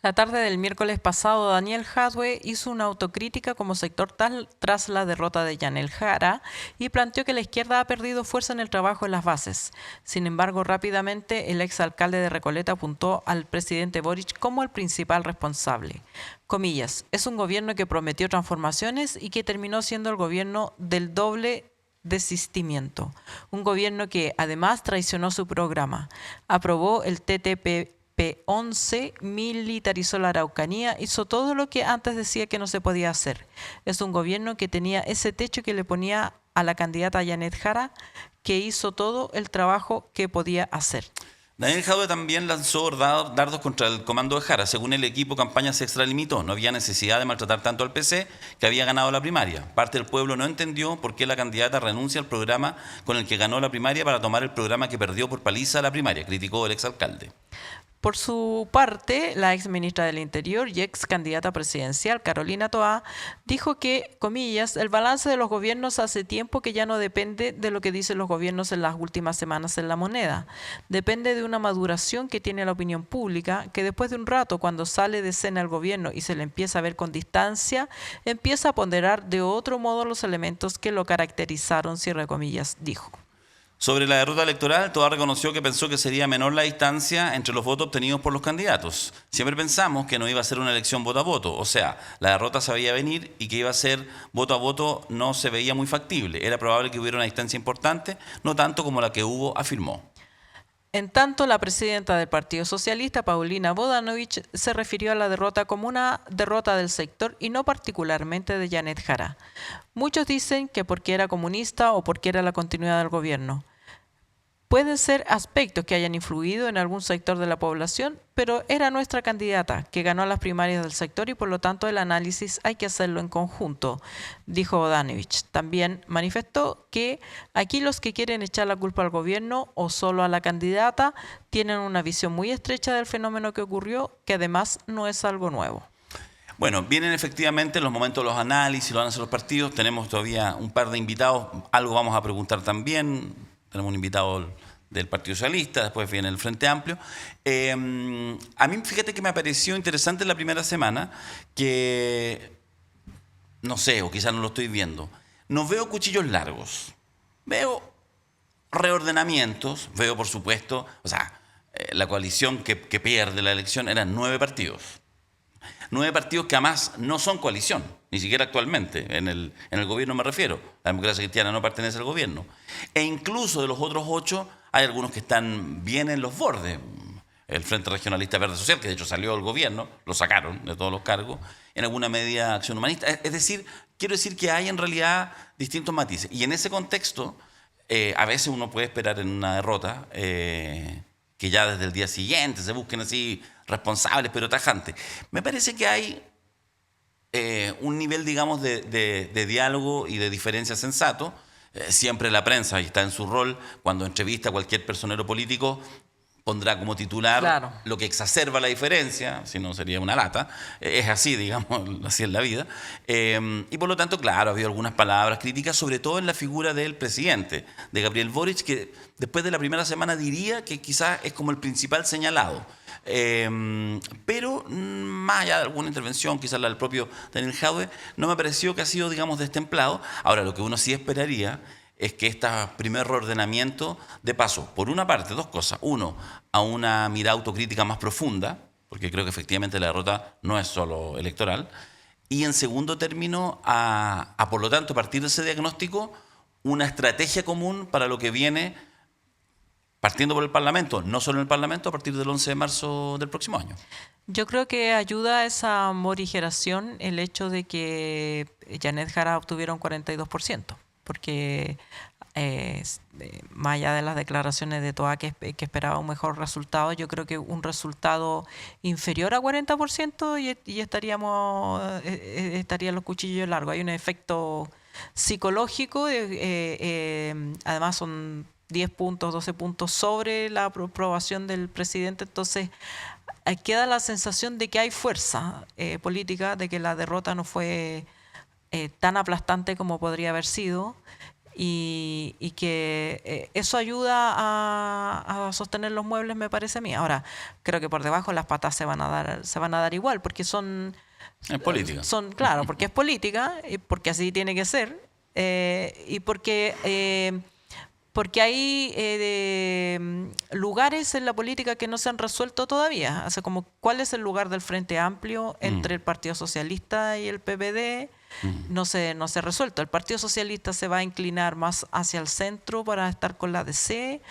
La tarde del miércoles pasado, Daniel Jadwe hizo una autocrítica como sector tras la derrota de Janet Jara y planteó que la izquierda ha perdido fuerza en el trabajo en las bases. Sin embargo, rápidamente el exalcalde de Recoleta apuntó al presidente Boric como el principal responsable. Comillas, es un gobierno que prometió transformaciones y que terminó siendo el gobierno del doble desistimiento. Un gobierno que además traicionó su programa. Aprobó el TTP-11, militarizó la Araucanía, hizo todo lo que antes decía que no se podía hacer. Es un gobierno que tenía ese techo que le ponía a la candidata Janet Jara, que hizo todo el trabajo que podía hacer. Daniel Jadwe también lanzó dardos contra el comando de Jara. Según el equipo, campaña se extralimitó. No había necesidad de maltratar tanto al PC, que había ganado la primaria. Parte del pueblo no entendió por qué la candidata renuncia al programa con el que ganó la primaria para tomar el programa que perdió por paliza la primaria, criticó el exalcalde. Por su parte, la ex ministra del Interior y ex candidata presidencial, Carolina Toá, dijo que, comillas, el balance de los gobiernos hace tiempo que ya no depende de lo que dicen los gobiernos en las últimas semanas en La Moneda. Depende de una maduración que tiene la opinión pública, que después de un rato, cuando sale de escena el gobierno y se le empieza a ver con distancia, empieza a ponderar de otro modo los elementos que lo caracterizaron, cierre comillas, dijo. Sobre la derrota electoral, Toá reconoció que pensó que sería menor la distancia entre los votos obtenidos por los candidatos. Siempre pensamos que no iba a ser una elección voto a voto, o sea, la derrota se veía venir y que iba a ser voto a voto no se veía muy factible. Era probable que hubiera una distancia importante, no tanto como la que hubo, afirmó. En tanto, la presidenta del Partido Socialista, Paulina Bodanovich, se refirió a la derrota como una derrota del sector y no particularmente de Janet Jara. Muchos dicen que porque era comunista o porque era la continuidad del gobierno. Pueden ser aspectos que hayan influido en algún sector de la población, pero era nuestra candidata que ganó las primarias del sector y por lo tanto el análisis hay que hacerlo en conjunto, dijo Bodanovich. También manifestó que aquí los que quieren echar la culpa al gobierno o solo a la candidata tienen una visión muy estrecha del fenómeno que ocurrió, que además no es algo nuevo. Bueno, vienen efectivamente los momentos de los análisis, lo van a hacer los partidos. Tenemos todavía un par de invitados, algo vamos a preguntar también. Tenemos un invitado del Partido Socialista, después viene el Frente Amplio. A mí, fíjate que me pareció interesante en la primera semana que, no sé, o quizás no lo estoy viendo, no veo cuchillos largos, veo reordenamientos, veo por supuesto, o sea, la coalición que pierde la elección eran 9 partidos. 9 partidos que además no son coalición, ni siquiera actualmente, en el gobierno me refiero. La democracia cristiana no pertenece al gobierno. E incluso de los otros 8, hay algunos que están bien en los bordes. El Frente Regionalista Verde Social, que de hecho salió del gobierno, lo sacaron de todos los cargos, en alguna medida Acción Humanista. Es decir, quiero decir que hay en realidad distintos matices. Y en ese contexto, a veces uno puede esperar en una derrota que ya desde el día siguiente se busquen así responsables, pero tajantes. Me parece que hay un nivel, digamos, de diálogo y de diferencia sensato. Siempre la prensa, y está en su rol, cuando entrevista a cualquier personero político, pondrá como titular lo que exacerba la diferencia, si no sería una lata. Es así, digamos, así es la vida. Y por lo tanto, claro, ha habido algunas palabras críticas, sobre todo en la figura del presidente, de Gabriel Boric, que después de la primera semana diría que quizás es como el principal señalado. Pero más allá de alguna intervención, quizás la del propio Daniel Jadwe, no me pareció que ha sido, digamos, destemplado. Ahora, lo que uno sí esperaría es que este primer reordenamiento dé paso, por una parte, 2 cosas. Uno, a una mirada autocrítica más profunda, porque creo que efectivamente la derrota no es solo electoral. Y en segundo término, a por lo tanto, a partir de ese diagnóstico, una estrategia común para lo que viene partiendo por el Parlamento, no solo en el Parlamento, a partir del 11 de marzo del próximo año. Yo creo que ayuda a esa morigeración el hecho de que Janet Jara obtuviera un 42%, porque más allá de las declaraciones de Toa que esperaba un mejor resultado, yo creo que un resultado inferior a 40% y estarían los cuchillos largos. Hay un efecto psicológico, además son 10 puntos, 12 puntos sobre la aprobación del presidente, entonces queda la sensación de que hay fuerza política, de que la derrota no fue tan aplastante como podría haber sido y que eso ayuda a sostener los muebles, me parece a mí. Ahora, creo que por debajo las patas se van a dar igual, porque son... Es política. Claro, porque es política, y porque así tiene que ser, y porque hay lugares en la política que no se han resuelto todavía. O sea, como cuál es el lugar del Frente Amplio entre el Partido Socialista y el PPD, no se ha resuelto. ¿El Partido Socialista se va a inclinar más hacia el centro para estar con la DC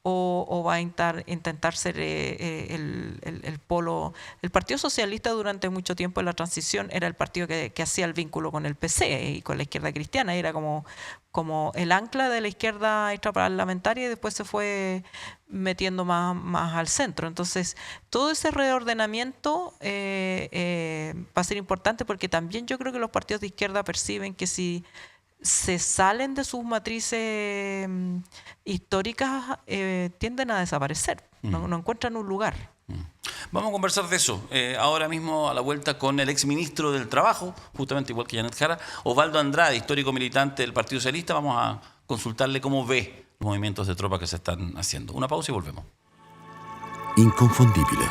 o va a intentar ser el polo? El Partido Socialista durante mucho tiempo en la transición era el partido que hacía el vínculo con el PC y con la izquierda cristiana, era como el ancla de la izquierda extraparlamentaria y después se fue metiendo más al centro. Entonces, todo ese reordenamiento va a ser importante porque también yo creo que los partidos de izquierda perciben que si se salen de sus matrices históricas, tienden a desaparecer, no encuentran un lugar. Vamos a conversar de eso ahora mismo a la vuelta con el exministro del Trabajo, justamente igual que Janet Jara, Osvaldo Andrade, histórico militante del Partido Socialista. Vamos a consultarle cómo ve los movimientos de tropa que se están haciendo. Una pausa y volvemos. Inconfondibile.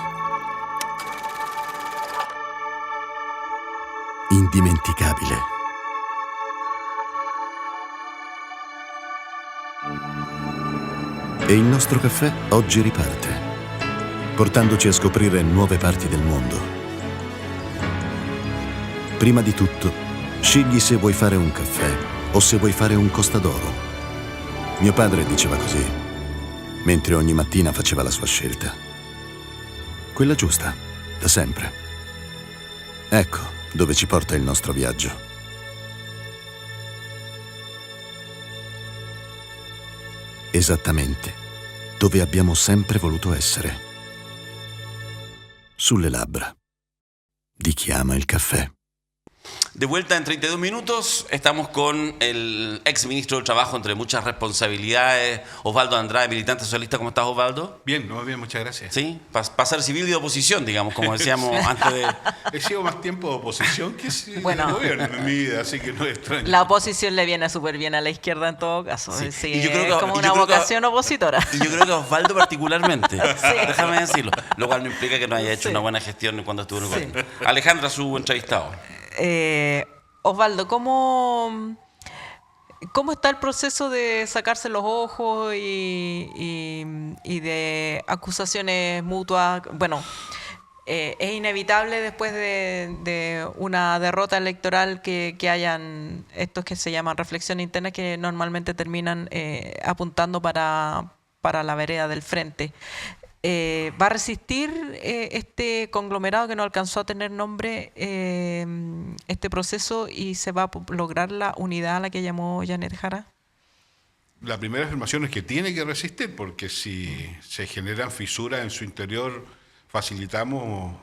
Indimenticabile. E il nostro caffè oggi riparte, portandoci a scoprire nuove parti del mondo. Prima di tutto, scegli se vuoi fare un caffè o se vuoi fare un Costa d'Oro. Mio padre diceva così, mentre ogni mattina faceva la sua scelta. Quella giusta, da sempre. Ecco dove ci porta il nostro viaggio. Esattamente dove abbiamo sempre voluto essere. Sulle labbra di chi ama il caffè. De vuelta en 32 minutos, estamos con el ex ministro del Trabajo, entre muchas responsabilidades, Osvaldo Andrade, militante socialista. ¿Cómo estás, Osvaldo? Bien, muy bien, muchas gracias. Sí, para ser civil y de oposición, digamos, como decíamos antes de... He sido más tiempo de oposición que Bueno. de gobierno en mi vida, así que no es extraño. La oposición le viene súper bien a la izquierda en todo caso. Sí. Sí, Y yo creo es que- como y una yo creo que- vocación opositora. Y yo creo que Osvaldo particularmente, déjame decirlo, lo cual no implica que no haya hecho Sí. una buena gestión cuando estuvo en el Sí. gobierno. Alejandra, su entrevistado. Osvaldo, ¿cómo está el proceso de sacarse los ojos y de acusaciones mutuas? Bueno, es inevitable después de una derrota electoral que hayan estos que se llaman reflexiones internas que normalmente terminan apuntando para la vereda del frente. ¿Va a resistir este conglomerado que no alcanzó a tener nombre, este proceso, y se va a lograr la unidad a la que llamó Janet Jara? La primera afirmación es que tiene que resistir, porque si se generan fisuras en su interior, facilitamos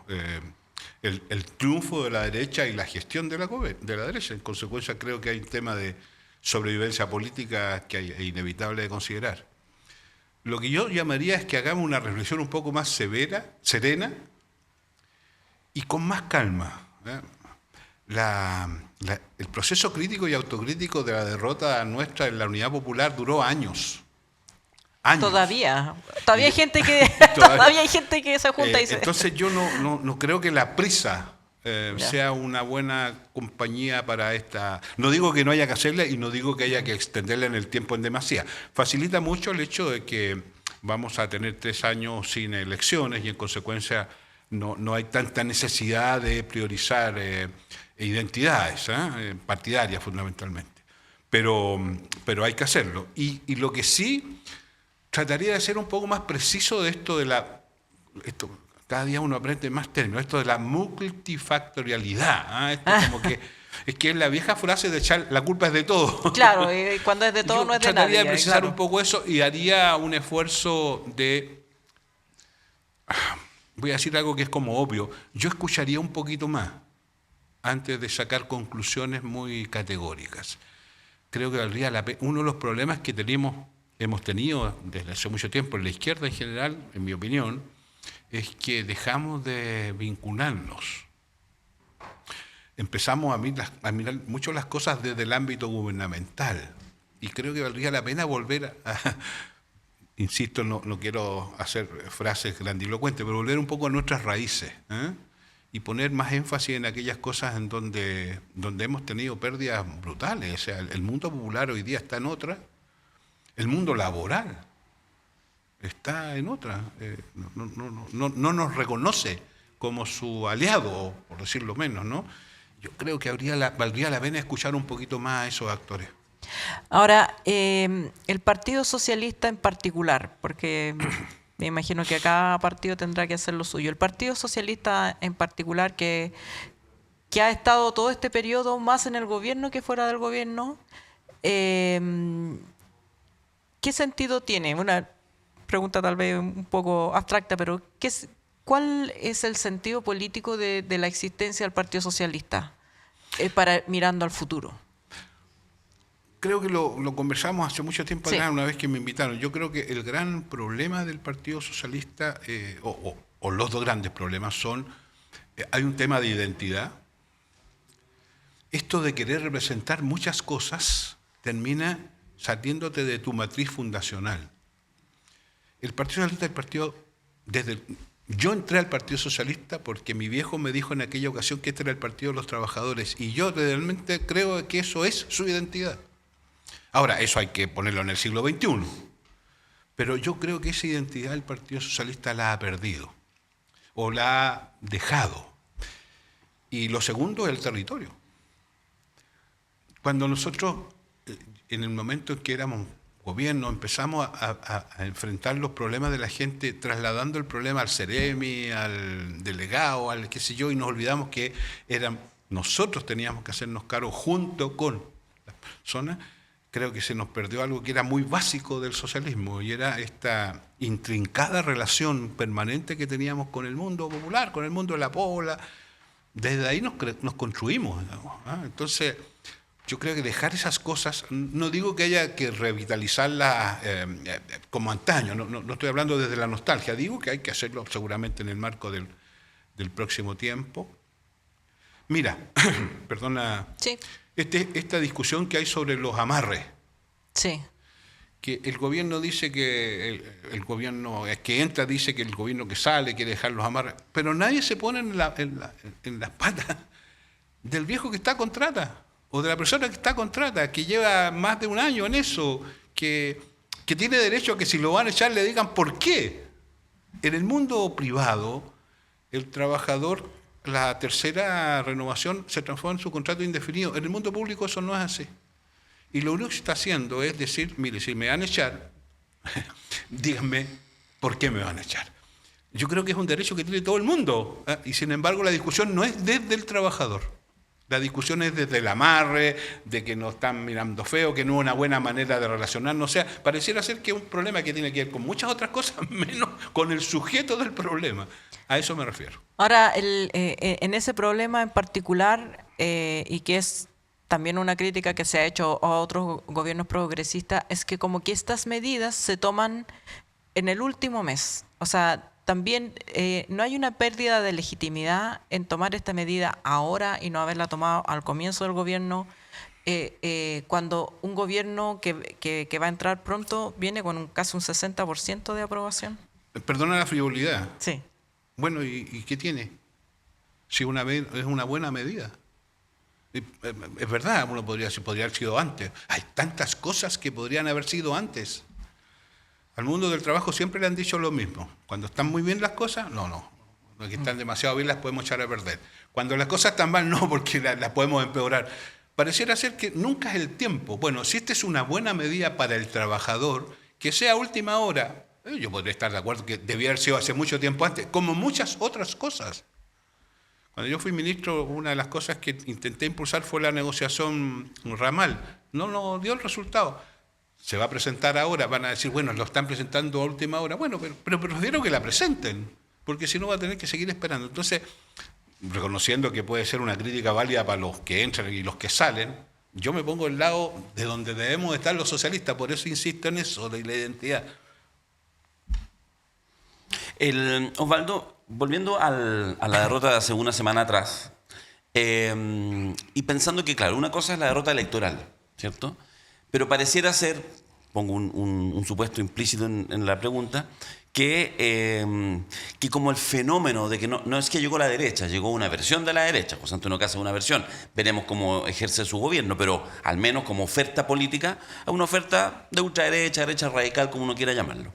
el triunfo de la derecha y la gestión de la derecha. En consecuencia, creo que hay un tema de sobrevivencia política que es inevitable de considerar. Lo que yo llamaría es que hagamos una reflexión un poco más serena y con más calma. El proceso crítico y autocrítico de la derrota nuestra en la Unidad Popular duró años. Todavía hay gente que Todavía- hay gente que se junta y dice. Entonces yo no creo que la prisa Ya. sea una buena compañía para esta... No digo que no haya que hacerla y no digo que haya que extenderla en el tiempo en demasía. Facilita mucho el hecho de que vamos a tener 3 años sin elecciones y en consecuencia no hay tanta necesidad de priorizar identidades partidarias fundamentalmente. Pero hay que hacerlo. Y lo que sí trataría de ser un poco más preciso de esto de la... Cada día uno aprende más términos, esto de la multifactorialidad. ¿Ah? Esto como que es la vieja frase de echar la culpa es de todo. Claro, y cuando es de todo no es de nadie. Trataría de precisar claro. un poco eso y haría un esfuerzo de... Voy a decir algo que es como obvio. Yo escucharía un poquito más antes de sacar conclusiones muy categóricas. Creo que valdría la pena. Uno de los problemas que hemos tenido desde hace mucho tiempo en la izquierda en general, en mi opinión, es que dejamos de vincularnos. Empezamos a mirar mucho las cosas desde el ámbito gubernamental y creo que valdría la pena volver insisto, no quiero hacer frases grandilocuentes, pero volver un poco a nuestras raíces, ¿eh? Y poner más énfasis en aquellas cosas en donde hemos tenido pérdidas brutales. O sea, el mundo popular hoy día está en otra, el mundo laboral está en otra, no nos reconoce como su aliado, por decirlo menos, ¿no? Yo creo que valdría la pena escuchar un poquito más a esos actores. Ahora, el Partido Socialista en particular, porque me imagino que cada partido tendrá que hacer lo suyo. El Partido Socialista en particular, que ha estado todo este periodo más en el gobierno que fuera del gobierno, ¿qué sentido tiene? Una pregunta tal vez un poco abstracta, pero ¿cuál es el sentido político de la existencia del Partido Socialista mirando al futuro? Creo que lo conversamos hace mucho tiempo Sí. atrás, una vez que me invitaron. Yo creo que el gran problema del Partido Socialista, o los dos grandes problemas son, hay un tema de identidad. Esto de querer representar muchas cosas termina saliéndote de tu matriz fundacional. El Partido Socialista, yo entré al Partido Socialista porque mi viejo me dijo en aquella ocasión que este era el Partido de los Trabajadores y yo realmente creo que eso es su identidad. Ahora, eso hay que ponerlo en el siglo XXI, pero yo creo que esa identidad el Partido Socialista la ha perdido o la ha dejado. Y lo segundo es el territorio. Cuando nosotros, en el momento en que éramos gobierno, empezamos a enfrentar los problemas de la gente, trasladando el problema al Ceremi, al delegado, al qué sé yo, y nos olvidamos que nosotros teníamos que hacernos cargo junto con las personas. Creo que se nos perdió algo que era muy básico del socialismo y era esta intrincada relación permanente que teníamos con el mundo popular, con el mundo de la pobla. Desde ahí nos construimos, digamos, ¿ah? Entonces, yo creo que dejar esas cosas, no digo que haya que revitalizarlas como antaño, no estoy hablando desde la nostalgia, digo que hay que hacerlo seguramente en el marco del próximo tiempo. Mira, perdona, Sí. esta discusión que hay sobre los amarres, Sí. que el gobierno dice que el gobierno que entra dice que el gobierno que sale quiere dejar los amarres, pero nadie se pone en las patas del viejo que está a contrata o de la persona que está a contrata, que lleva más de un año en eso, que tiene derecho a que si lo van a echar le digan por qué. En el mundo privado, el trabajador, la tercera renovación se transforma en su contrato indefinido. En el mundo público eso no es así. Y lo único que está haciendo es decir, mire, si me van a echar, díganme por qué me van a echar. Yo creo que es un derecho que tiene todo el mundo, ¿eh? Y sin embargo la discusión no es desde el trabajador. La discusión es desde el amarre, de que nos están mirando feo, que no es una buena manera de relacionarnos. O sea, pareciera ser que es un problema que tiene que ver con muchas otras cosas, menos con el sujeto del problema. A eso me refiero. Ahora, en ese problema en particular, y que es también una crítica que se ha hecho a otros gobiernos progresistas, es que como que estas medidas se toman en el último mes. O sea, también no hay una pérdida de legitimidad en tomar esta medida ahora y no haberla tomado al comienzo del gobierno, cuando un gobierno que va a entrar pronto viene con casi un 60% de aprobación. Perdona la frivolidad. Sí. Bueno, ¿y qué tiene? Si es una buena medida. Es verdad, uno podría haber sido antes. Hay tantas cosas que podrían haber sido antes. Al mundo del trabajo siempre le han dicho lo mismo. Cuando están muy bien las cosas, no. Cuando están demasiado bien las podemos echar a perder. Cuando las cosas están mal, no, porque las podemos empeorar. Pareciera ser que nunca es el tiempo. Bueno, si esta es una buena medida para el trabajador, que sea a última hora, yo podría estar de acuerdo que debía haber sido hace mucho tiempo antes, como muchas otras cosas. Cuando yo fui ministro, una de las cosas que intenté impulsar fue la negociación ramal. No dio el resultado. Se va a presentar ahora, van a decir, bueno, lo están presentando a última hora. Bueno, pero prefiero que la presenten, porque si no va a tener que seguir esperando. Entonces, reconociendo que puede ser una crítica válida para los que entran y los que salen, yo me pongo al lado de donde debemos estar los socialistas, por eso insisto en eso, de la identidad. Osvaldo, volviendo a la derrota de hace una semana atrás, y pensando que, claro, una cosa es la derrota electoral, ¿cierto? Pero pareciera ser, pongo un supuesto implícito en la pregunta, que como el fenómeno de que no es que llegó la derecha, llegó una versión de la derecha, José Antonio Caz es una versión, veremos cómo ejerce su gobierno, pero al menos como oferta política, es una oferta de ultraderecha, derecha radical, como uno quiera llamarlo.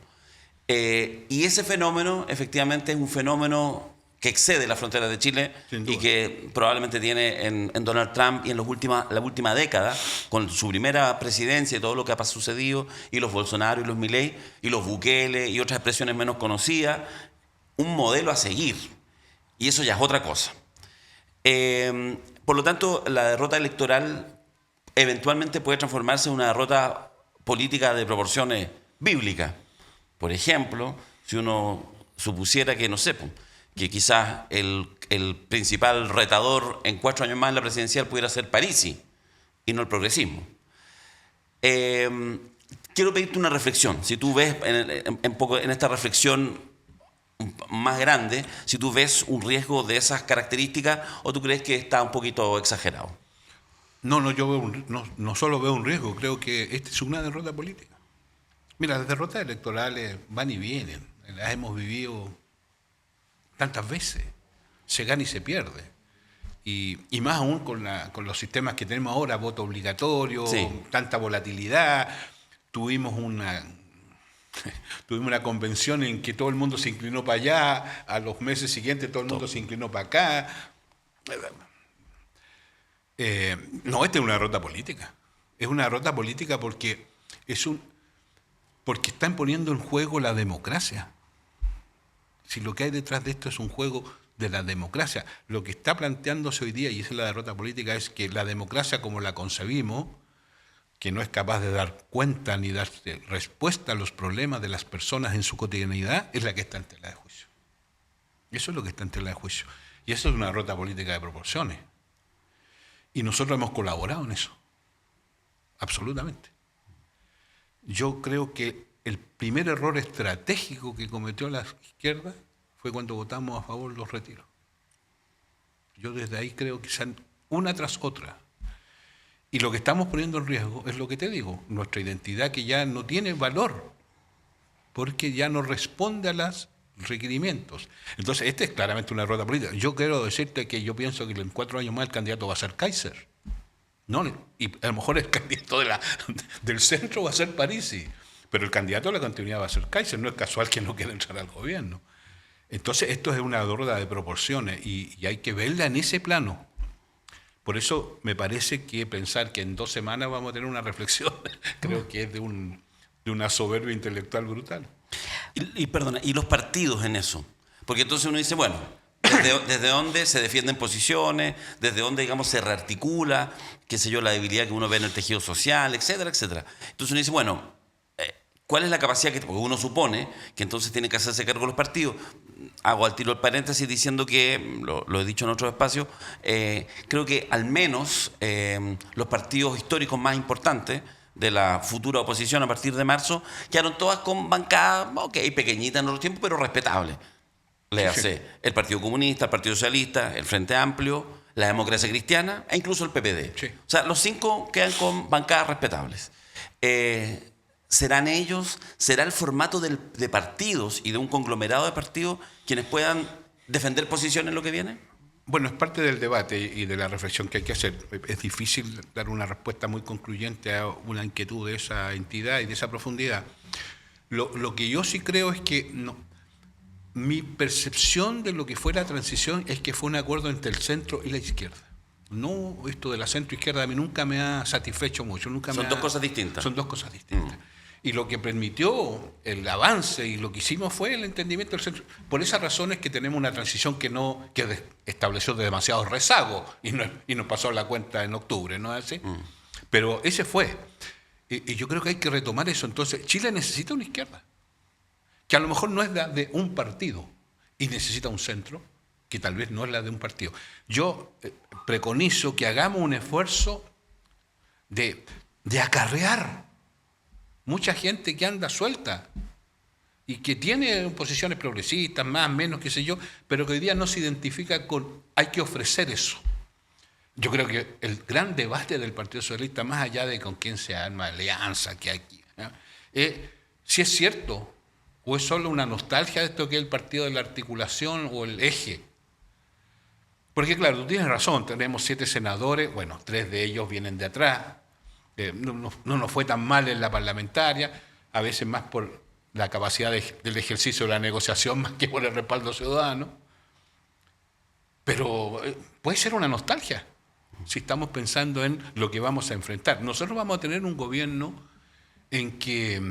Y ese fenómeno, efectivamente, es un fenómeno que excede las fronteras de Chile y que probablemente tiene en Donald Trump y en la última década, con su primera presidencia y todo lo que ha sucedido, y los Bolsonaro y los Milei, y los Bukele y otras expresiones menos conocidas, un modelo a seguir. Y eso ya es otra cosa. Por lo tanto, la derrota electoral eventualmente puede transformarse en una derrota política de proporciones bíblicas. Por ejemplo, si uno supusiera que, no sé, que quizás el principal retador en 4 años más en la presidencial pudiera ser Parisi y no el progresismo. Quiero pedirte una reflexión. Si tú ves en esta reflexión más grande, si tú ves un riesgo de esas características o tú crees que está un poquito exagerado. Yo no solo veo un riesgo, creo que esta es una derrota política. Mira, las derrotas electorales van y vienen, las hemos vivido tantas veces, se gana y se pierde. Y más aún con los sistemas que tenemos ahora, voto obligatorio, sí, tanta volatilidad. Tuvimos una convención en que todo el mundo se inclinó para allá, a los meses siguientes todo el mundo se inclinó para acá. Esta es una derrota política. Es una derrota política porque están poniendo en juego la democracia. Si lo que hay detrás de esto es un juego de la democracia, lo que está planteándose hoy día, y esa es la derrota política, es que la democracia como la concebimos, que no es capaz de dar cuenta ni dar respuesta a los problemas de las personas en su cotidianidad, es la que está en tela de juicio. Eso es lo que está en tela de juicio. Y eso es una derrota política de proporciones. Y nosotros hemos colaborado en eso. Absolutamente. Yo creo que el primer error estratégico que cometió la izquierda fue cuando votamos a favor de los retiros. Yo desde ahí creo que sean una tras otra. Y lo que estamos poniendo en riesgo es lo que te digo, nuestra identidad que ya no tiene valor, porque ya no responde a los requerimientos. Entonces, esta es claramente una derrota política. Yo quiero decirte que yo pienso que en 4 años más el candidato va a ser Kaiser. No, y a lo mejor el candidato del centro va a ser Parisi, pero el candidato de la continuidad va a ser Kaiser. No es casual que no quiera entrar al gobierno. Entonces, esto es una derrota de proporciones y hay que verla en ese plano. Por eso me parece que pensar que en 2 semanas vamos a tener una reflexión, creo que es de una soberbia intelectual brutal. Perdona, ¿y los partidos en eso? Porque entonces uno dice, bueno, desde dónde se defienden posiciones, desde dónde, digamos, se rearticula, qué sé yo, la debilidad que uno ve en el tejido social, etcétera, etcétera. Entonces uno dice, bueno, ¿cuál es la capacidad porque uno supone que entonces tiene que hacerse cargo los partidos? Hago al tiro el paréntesis diciendo que, lo he dicho en otros espacios, creo que al menos los partidos históricos más importantes de la futura oposición a partir de marzo quedaron todas con bancadas, pequeñitas en otros tiempos, pero respetables. Léase, sí, el Partido Comunista, el Partido Socialista, el Frente Amplio, la Democracia Cristiana e incluso el PPD. Sí. O sea, los 5 quedan con bancadas respetables. ¿Serán ellos, será el formato de partidos y de un conglomerado de partidos quienes puedan defender posiciones en lo que viene? Bueno, es parte del debate y de la reflexión que hay que hacer. Es difícil dar una respuesta muy concluyente a una inquietud de esa entidad y de esa profundidad. Lo que yo sí creo es que mi percepción de lo que fue la transición es que fue un acuerdo entre el centro y la izquierda. No, esto de la centro-izquierda a mí nunca me ha satisfecho mucho. Son 2 cosas distintas. Son 2 cosas distintas. Y lo que permitió el avance y lo que hicimos fue el entendimiento del centro. Por esas razones que tenemos una transición que estableció de demasiado rezago y nos pasó la cuenta en octubre, ¿no es así? Pero ese fue. Y yo creo que hay que retomar eso. Entonces, Chile necesita una izquierda, que a lo mejor no es la de un partido, y necesita un centro, que tal vez no es la de un partido. Yo preconizo que hagamos un esfuerzo de acarrear mucha gente que anda suelta y que tiene posiciones progresistas, más, menos, qué sé yo, pero que hoy día no se identifica con... Hay que ofrecer eso. Yo creo que el gran debate del Partido Socialista, más allá de con quién se arma alianza que hay aquí, si es cierto o es solo una nostalgia de esto que es el partido de la articulación o el eje. Porque claro, tú tienes razón, tenemos 7 senadores, bueno, 3 de ellos vienen de atrás. No nos fue tan mal en la parlamentaria, a veces más por la capacidad del ejercicio de la negociación más que por el respaldo ciudadano. Pero puede ser una nostalgia si estamos pensando en lo que vamos a enfrentar. Nosotros vamos a tener un gobierno en que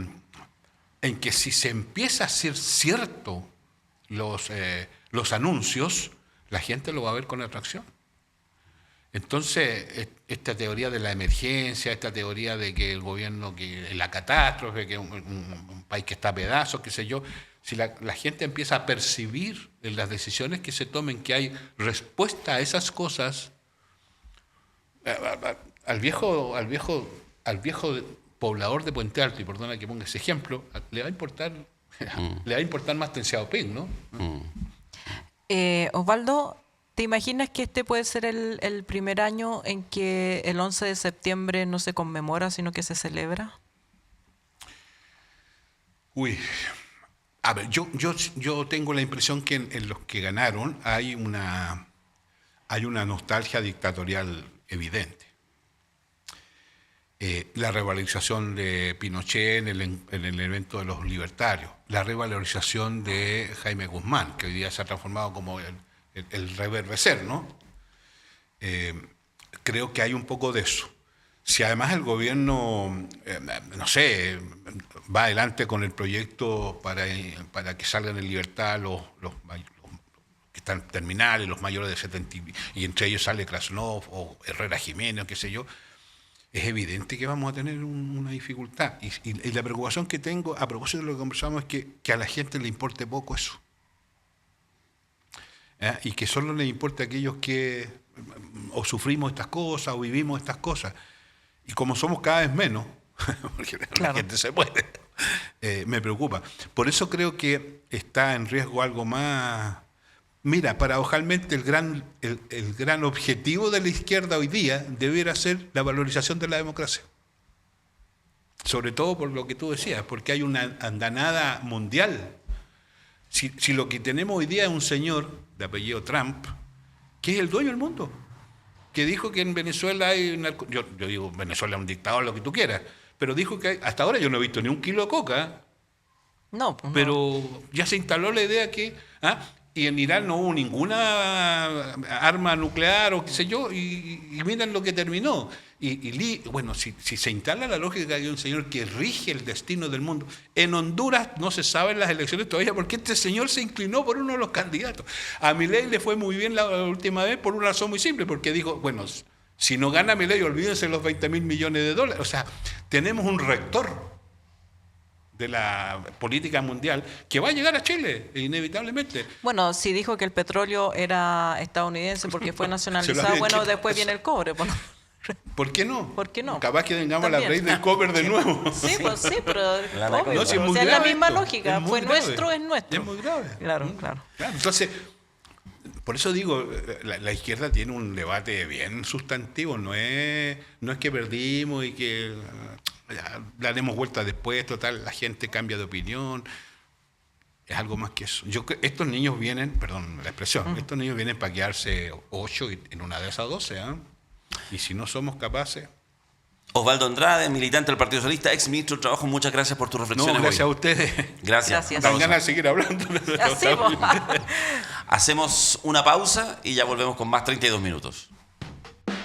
si se empieza a hacer cierto los anuncios, la gente lo va a ver con atracción. Entonces, esta teoría de la emergencia, esta teoría de que el gobierno, que la catástrofe, que un país que está a pedazos, qué sé yo, si la gente empieza a percibir en las decisiones que se tomen que hay respuesta a esas cosas, al viejo poblador de Puente Alto, y perdona que ponga ese ejemplo, le va a importar más Deng Xiaoping, ¿no? Osvaldo, ¿te imaginas que este puede ser el primer año en que el 11 de septiembre no se conmemora, sino que se celebra? Uy, a ver, yo tengo la impresión que en los que ganaron hay una nostalgia dictatorial evidente. La revalorización de Pinochet en el evento de los libertarios, la revalorización de Jaime Guzmán, que hoy día se ha transformado como el reverdecer, ¿no? Creo que hay un poco de eso. Si además el gobierno, no sé, va adelante con el proyecto para que salgan en libertad los que están terminales, los mayores de 70, y entre ellos sale Krasnov o Herrera Jiménez, qué sé yo, es evidente que vamos a tener una dificultad. Y la preocupación que tengo, a propósito de lo que conversamos, es que a la gente le importe poco eso. Y que solo les importa a aquellos que o sufrimos estas cosas o vivimos estas cosas. Y como somos cada vez menos, porque la gente se muere, me preocupa. Por eso creo que está en riesgo algo más. Mira, paradojalmente el gran objetivo de la izquierda hoy día debiera ser la valorización de la democracia. Sobre todo por lo que tú decías, porque hay una andanada mundial. Si lo que tenemos hoy día es un señor de apellido Trump, que es el dueño del mundo, que dijo que en Venezuela hay yo digo, Venezuela es un dictador, lo que tú quieras, pero dijo que hasta ahora yo no he visto ni un kilo de coca. No, pues pero ya se instaló la idea que... y en Irán no hubo ninguna arma nuclear o qué sé yo, y miren lo que terminó. Bueno, si se instala la lógica de un señor que rige el destino del mundo, en Honduras no se saben las elecciones todavía porque este señor se inclinó por uno de los candidatos. A Milei le fue muy bien la última vez por una razón muy simple, porque dijo, bueno, si no gana Milei, olvídense los $20.000 millones. O sea, tenemos un rector de la política mundial que va a llegar a Chile, inevitablemente. Bueno, si dijo que el petróleo era estadounidense porque fue nacionalizado, bueno, después viene el cobre. Bueno. ¿Por qué no? ¿Por qué no? Capaz que tengamos También. la ley del cover de nuevo. Sí, pues sí, pero obvio, No, si es muy es la grave misma esto, lógica. es muy Fue grave. nuestro, es nuestro. Es muy grave. Claro, claro. Entonces, por eso digo, la izquierda tiene un debate bien sustantivo, no es que perdimos y que ya daremos vuelta después, total, la gente cambia de opinión. Es algo más que eso. Estos niños vienen, perdón la expresión, estos niños vienen para quedarse 8 y en una de esas 12, y si no somos capaces... Osvaldo Andrade, militante del Partido Socialista, ex ministro de Trabajo, muchas gracias por tus No, reflexiones. gracias a ustedes. Gracias. Dan ganas de seguir hablando. Así, pues. Hacemos una pausa y ya volvemos con más 32 minutos.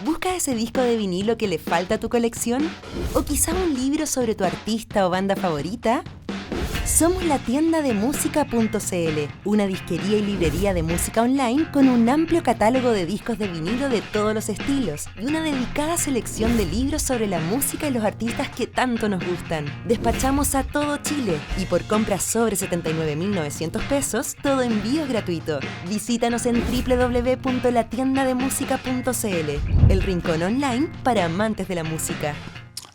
¿Buscas ese disco de vinilo que le falta a tu colección? ¿O quizá un libro sobre tu artista o banda favorita? Somos la tienda de música.cl, una disquería y librería de música online con un amplio catálogo de discos de vinilo de todos los estilos y una dedicada selección de libros sobre la música y los artistas que tanto nos gustan. Despachamos a todo Chile y por compras sobre 79.900 pesos, todo envío gratuito. Visítanos en www.latiendademusica.cl, el rincón online para amantes de la música.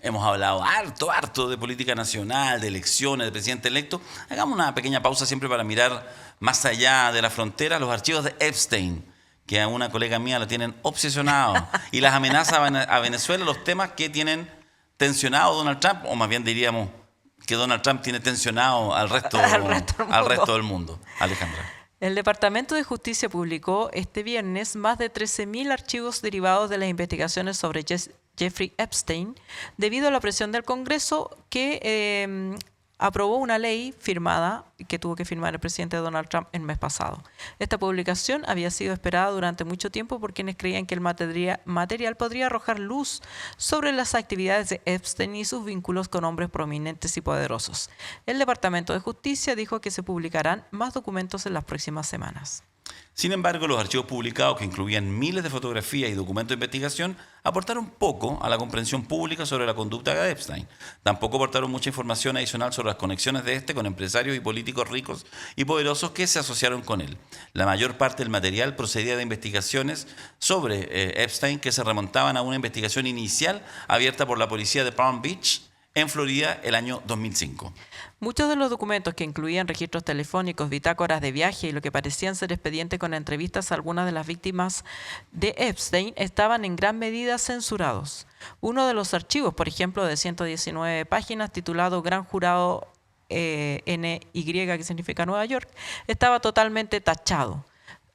Hemos hablado harto de política nacional, de elecciones, de presidente electo. Hagamos una pequeña pausa siempre para mirar más allá de la frontera los archivos de Epstein, que a una colega mía la tienen obsesionado, y las amenazas a Venezuela, los temas que tienen tensionado Donald Trump, o más bien diríamos que Donald Trump tiene tensionado al resto del mundo. Alejandra. El Departamento de Justicia publicó este viernes más de 13.000 archivos derivados de las investigaciones sobre Jeffrey Epstein, debido a la presión del Congreso que aprobó una ley firmada que tuvo que firmar el presidente Donald Trump el mes pasado. Esta publicación había sido esperada durante mucho tiempo por quienes creían que el material podría arrojar luz sobre las actividades de Epstein y sus vínculos con hombres prominentes y poderosos. El Departamento de Justicia dijo que se publicarán más documentos en las próximas semanas. Sin embargo, los archivos publicados, que incluían miles de fotografías y documentos de investigación, aportaron poco a la comprensión pública sobre la conducta de Epstein. Tampoco aportaron mucha información adicional sobre las conexiones de este con empresarios y políticos ricos y poderosos que se asociaron con él. La mayor parte del material procedía de investigaciones sobre Epstein que se remontaban a una investigación inicial abierta por la policía de Palm Beach, en Florida, el año 2005. Muchos de los documentos, que incluían registros telefónicos, bitácoras de viaje y lo que parecían ser expedientes con entrevistas a algunas de las víctimas de Epstein, estaban en gran medida censurados. Uno de los archivos, por ejemplo, de 119 páginas, titulado Gran Jurado NY, que significa Nueva York, estaba totalmente tachado.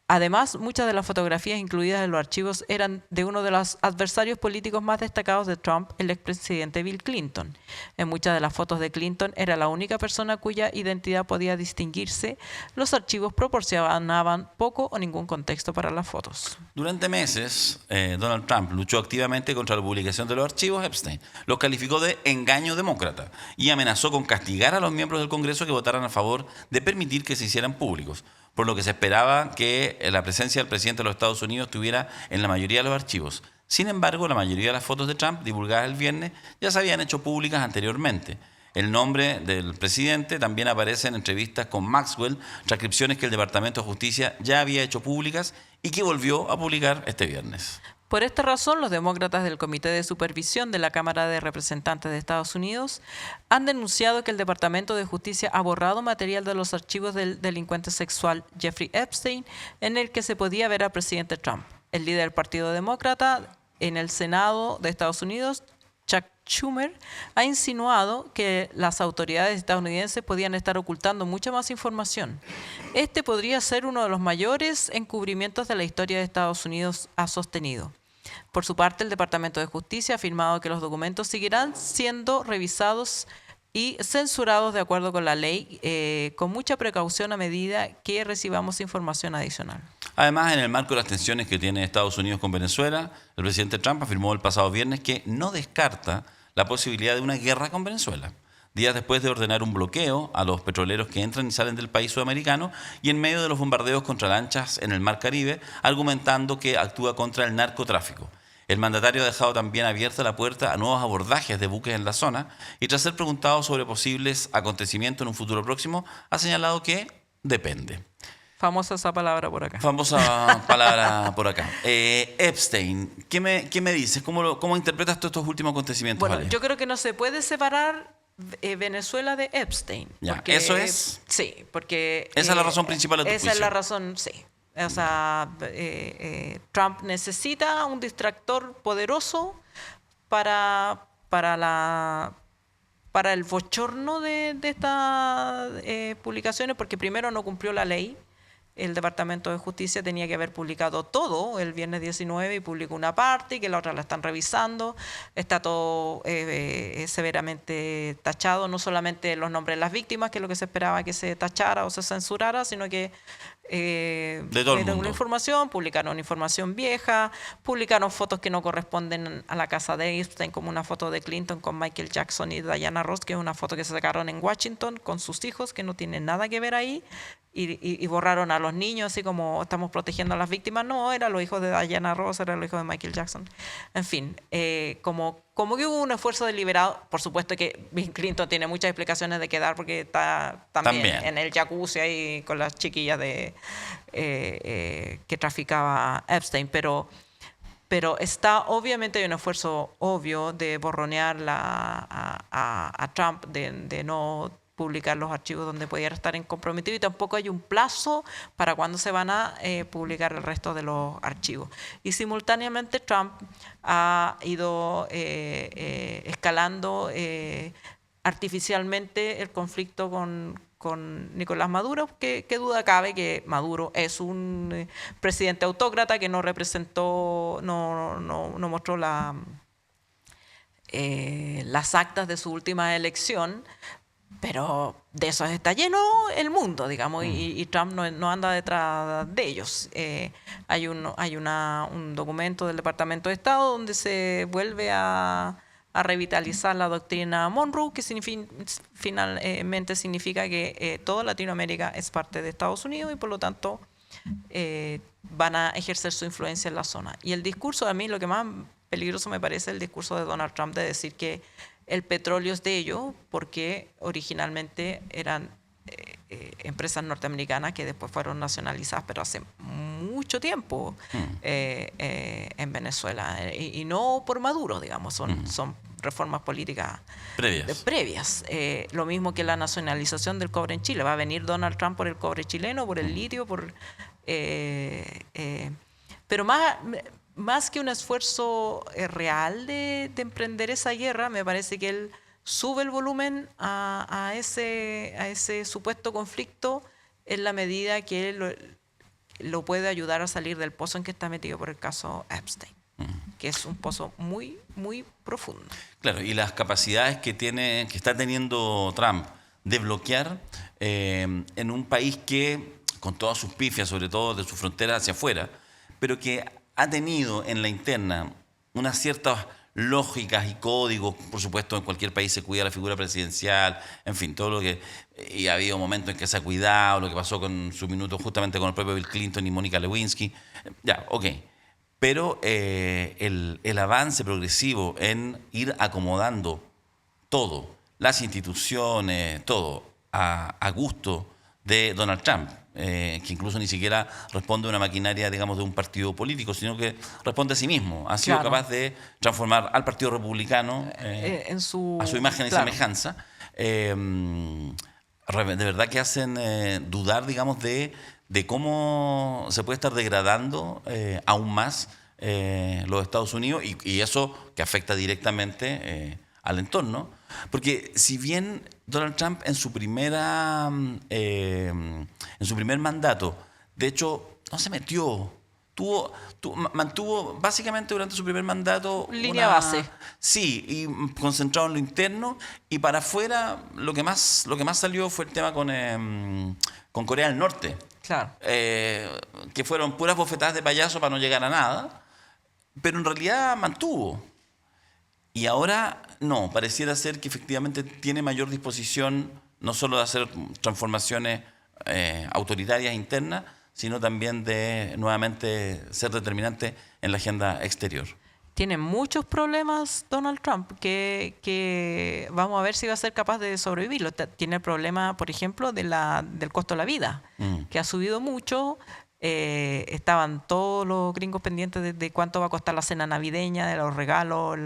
Además, muchas de las fotografías incluidas en los archivos eran de uno de los adversarios políticos más destacados de Trump, el expresidente Bill Clinton. En muchas de las fotos de Clinton era la única persona cuya identidad podía distinguirse. Los archivos proporcionaban poco o ningún contexto para las fotos. Durante meses, Donald Trump luchó activamente contra la publicación de los archivos Epstein. Los calificó de engaño demócrata y amenazó con castigar a los miembros del Congreso que votaran a favor de permitir que se hicieran públicos, por lo que se esperaba que la presencia del presidente de los Estados Unidos estuviera en la mayoría de los archivos. Sin embargo, la mayoría de las fotos de Trump divulgadas el viernes ya se habían hecho públicas anteriormente. El nombre del presidente también aparece en entrevistas con Maxwell, transcripciones que el Departamento de Justicia ya había hecho públicas y que volvió a publicar este viernes. Por esta razón, los demócratas del Comité de Supervisión de la Cámara de Representantes de Estados Unidos han denunciado que el Departamento de Justicia ha borrado material de los archivos del delincuente sexual Jeffrey Epstein, en el que se podía ver al presidente Trump. El líder del Partido Demócrata en el Senado de Estados Unidos, Chuck Schumer, ha insinuado que las autoridades estadounidenses podían estar ocultando mucha más información. Este podría ser uno de los mayores encubrimientos de la historia de Estados Unidos, ha sostenido. Por su parte, el Departamento de Justicia ha afirmado que los documentos seguirán siendo revisados y censurados de acuerdo con la ley, con mucha precaución a medida que recibamos información adicional. Además, en el marco de las tensiones que tiene Estados Unidos con Venezuela, el presidente Trump afirmó el pasado viernes que no descarta la posibilidad de una guerra con Venezuela, días después de ordenar un bloqueo a los petroleros que entran y salen del país sudamericano y en medio de los bombardeos contra lanchas en el Mar Caribe, argumentando que actúa contra el narcotráfico. El mandatario ha dejado también abierta la puerta a nuevos abordajes de buques en la zona y tras ser preguntado sobre posibles acontecimientos en un futuro próximo, ha señalado que depende. Famosa esa palabra por acá. Famosa palabra por acá. Epstein, ¿qué me dices? ¿Cómo interpretas todos estos últimos acontecimientos? Bueno, Ale? yo creo que no se puede separar Venezuela de Epstein. Ya, porque, ¿eso es? Sí, porque... Esa es la razón principal de tu Esa juicio. es la razón, sí. O sea, Trump necesita un distractor poderoso para el bochorno de estas publicaciones, porque primero no cumplió la ley el Departamento de Justicia tenía que haber publicado todo el viernes 19 y publicó una parte y que la otra la están revisando. Está todo severamente tachado, no solamente los nombres de las víctimas, que es lo que se esperaba que se tachara o se censurara, sino que de todo el mundo. una información, publicaron información vieja, publicaron fotos que no corresponden a la casa de Epstein, como una foto de Clinton con Michael Jackson y Diana Ross, que es una foto que se sacaron en Washington con sus hijos, que no tienen nada que ver ahí, y borraron a los niños, así como estamos protegiendo a las víctimas. No, eran los hijos de Diana Ross, eran los hijos de Michael Jackson. En fin, como que hubo un esfuerzo deliberado. Por supuesto que Bill Clinton tiene muchas explicaciones de quedar, porque está también en el jacuzzi ahí con las chiquillas que traficaba Epstein, pero está, obviamente hay un esfuerzo obvio de borronear a Trump, de no publicar los archivos donde pudiera estar comprometido, y tampoco hay un plazo para cuándo se van a publicar el resto de los archivos. Y simultáneamente Trump ha ido escalando artificialmente el conflicto con Nicolás Maduro, que duda cabe que Maduro es un presidente autócrata que no representó, no mostró las actas de su última elección, pero de eso está lleno el mundo, digamos, y Trump no anda detrás de ellos. Hay un documento del Departamento de Estado donde se vuelve a revitalizar la doctrina Monroe, que finalmente significa que toda Latinoamérica es parte de Estados Unidos y por lo tanto van a ejercer su influencia en la zona. Y el discurso, a mí lo que más peligroso me parece el discurso de Donald Trump de decir que el petróleo es de ellos, porque originalmente eran empresas norteamericanas que después fueron nacionalizadas, pero hace mucho tiempo en Venezuela, y no por Maduro, digamos, son reformas políticas previas. Lo mismo que la nacionalización del cobre en Chile. Va a venir Donald Trump por el cobre chileno, por el litio, pero más que un esfuerzo real de emprender esa guerra, me parece que él sube el volumen a ese supuesto conflicto en la medida que él lo puede ayudar a salir del pozo en que está metido por el caso Epstein, que es un pozo muy, muy profundo. Claro, y las capacidades que está teniendo Trump de bloquear en un país que, con todas sus pifias, sobre todo de su frontera hacia afuera, pero que ha tenido en la interna unas ciertas lógicas y códigos. Por supuesto, en cualquier país se cuida la figura presidencial, en fin, todo lo que... Y ha habido momentos en que se ha cuidado, lo que pasó con su minuto justamente con el propio Bill Clinton y Mónica Lewinsky. Ya, ok. Pero el avance progresivo en ir acomodando todo, las instituciones, todo, a gusto de Donald Trump, que incluso ni siquiera responde a una maquinaria, digamos, de un partido político, sino que responde a sí mismo. Ha sido capaz de transformar al Partido Republicano a su imagen y semejanza. De verdad que hacen dudar, digamos, de cómo se puede estar degradando aún más los Estados Unidos, y eso que afecta directamente al entorno. Porque si bien Donald Trump en su primer mandato, de hecho, no se metió, mantuvo básicamente durante su primer mandato línea base. Sí, y concentrado en lo interno, y para afuera lo que más salió fue el tema con Corea del Norte. Claro. Que fueron puras bofetadas de payaso para no llegar a nada, pero en realidad mantuvo. Y ahora no, pareciera ser que efectivamente tiene mayor disposición no solo de hacer transformaciones autoritarias internas, sino también de nuevamente ser determinante en la agenda exterior. Tiene muchos problemas Donald Trump que vamos a ver si va a ser capaz de sobrevivirlo. Tiene el problema, por ejemplo, del costo de la vida, que ha subido mucho. Estaban todos los gringos pendientes de cuánto va a costar la cena navideña, de los regalos,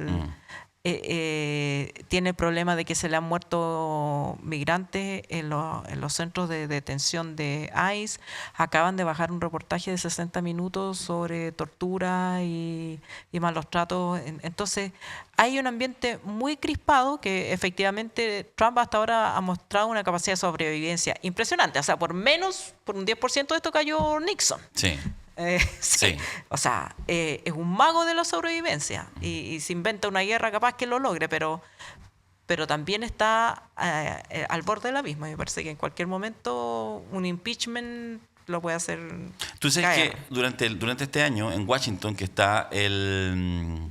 tiene el problema de que se le han muerto migrantes en los centros de detención de ICE. Acaban de bajar un reportaje de 60 minutos sobre tortura y malos tratos. Entonces, hay un ambiente muy crispado que efectivamente Trump hasta ahora ha mostrado una capacidad de sobrevivencia impresionante. O sea, por un 10% de esto cayó Nixon. Sí. Sí. Sí. O sea, es un mago de la sobrevivencia y se inventa una guerra capaz que lo logre, pero también está al borde del abismo. Me parece que en cualquier momento un impeachment lo puede hacer Tú sabes caer. que durante este año en Washington, que está el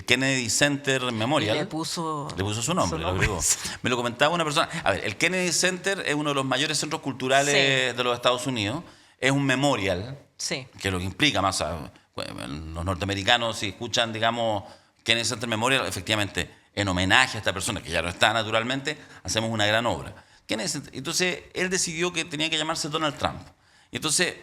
Kennedy Center Memorial, Le puso su nombre, lo agregó. Me lo comentaba una persona. A ver, el Kennedy Center es uno de los mayores centros culturales Sí. de los Estados Unidos. Es un memorial, Sí. que lo que implica más los norteamericanos, si escuchan, digamos, Kennedy Center Memorial, efectivamente, en homenaje a esta persona, que ya no está naturalmente, hacemos una gran obra. Entonces, él decidió que tenía que llamarse Donald Trump. Y entonces,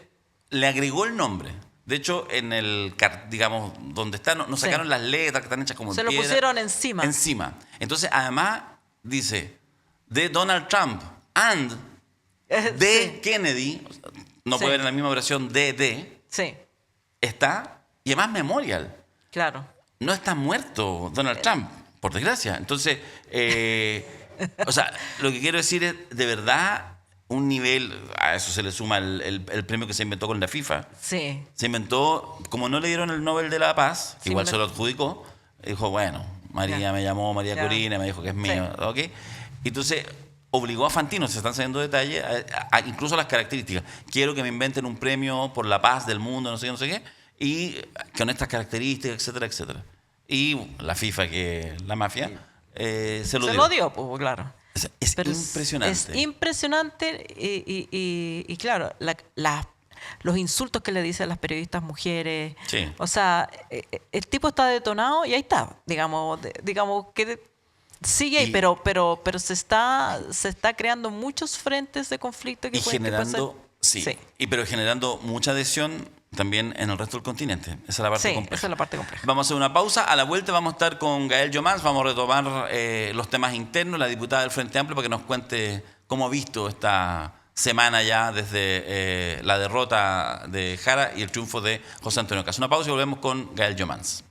le agregó el nombre. De hecho, en el, digamos, donde está, nos Sí. sacaron las letras que están hechas como en Se lo piedra. pusieron encima. Encima. Entonces, además, dice, de Donald Trump and de Sí. Kennedy, no Sí. puede ver en la misma oración de, Sí, está, y además memorial. claro. No está muerto Donald Trump, por desgracia. Entonces, o sea, lo que quiero decir es, de verdad, un nivel, a eso se le suma el premio que se inventó con la FIFA. Sí. Se inventó, como no le dieron el Nobel de la Paz, que Sí, igual me- se lo adjudicó, dijo, bueno, María Ya. me llamó, María Ya. Corina, me dijo que es mío, Sí. ¿ok? Entonces, obligó a Fantino, se están saliendo detalles, incluso las características. Quiero que me inventen un premio por la paz del mundo, no sé qué, y con estas características, etcétera, etcétera. Y la FIFA, que es la mafia, se lo Se dio. lo dio, pues, claro. Es Pero impresionante. Es impresionante y claro, los insultos que le dicen las periodistas mujeres. Sí. O sea, el tipo está detonado y ahí está. Digamos que sigue ahí, Y- pero se está creando muchos frentes de conflicto que Y pueden generando, ser- sí, pero generando mucha adhesión también en el resto del continente. Esa es la parte Sí, compleja. esa es la parte compleja. Vamos a hacer una pausa. A la vuelta vamos a estar con Gael Yomans. Vamos a retomar los temas internos, la diputada del Frente Amplio, para que nos cuente cómo ha visto esta semana ya desde la derrota de Jara y el triunfo de José Antonio Caz. Una pausa y volvemos con Gael Yomans.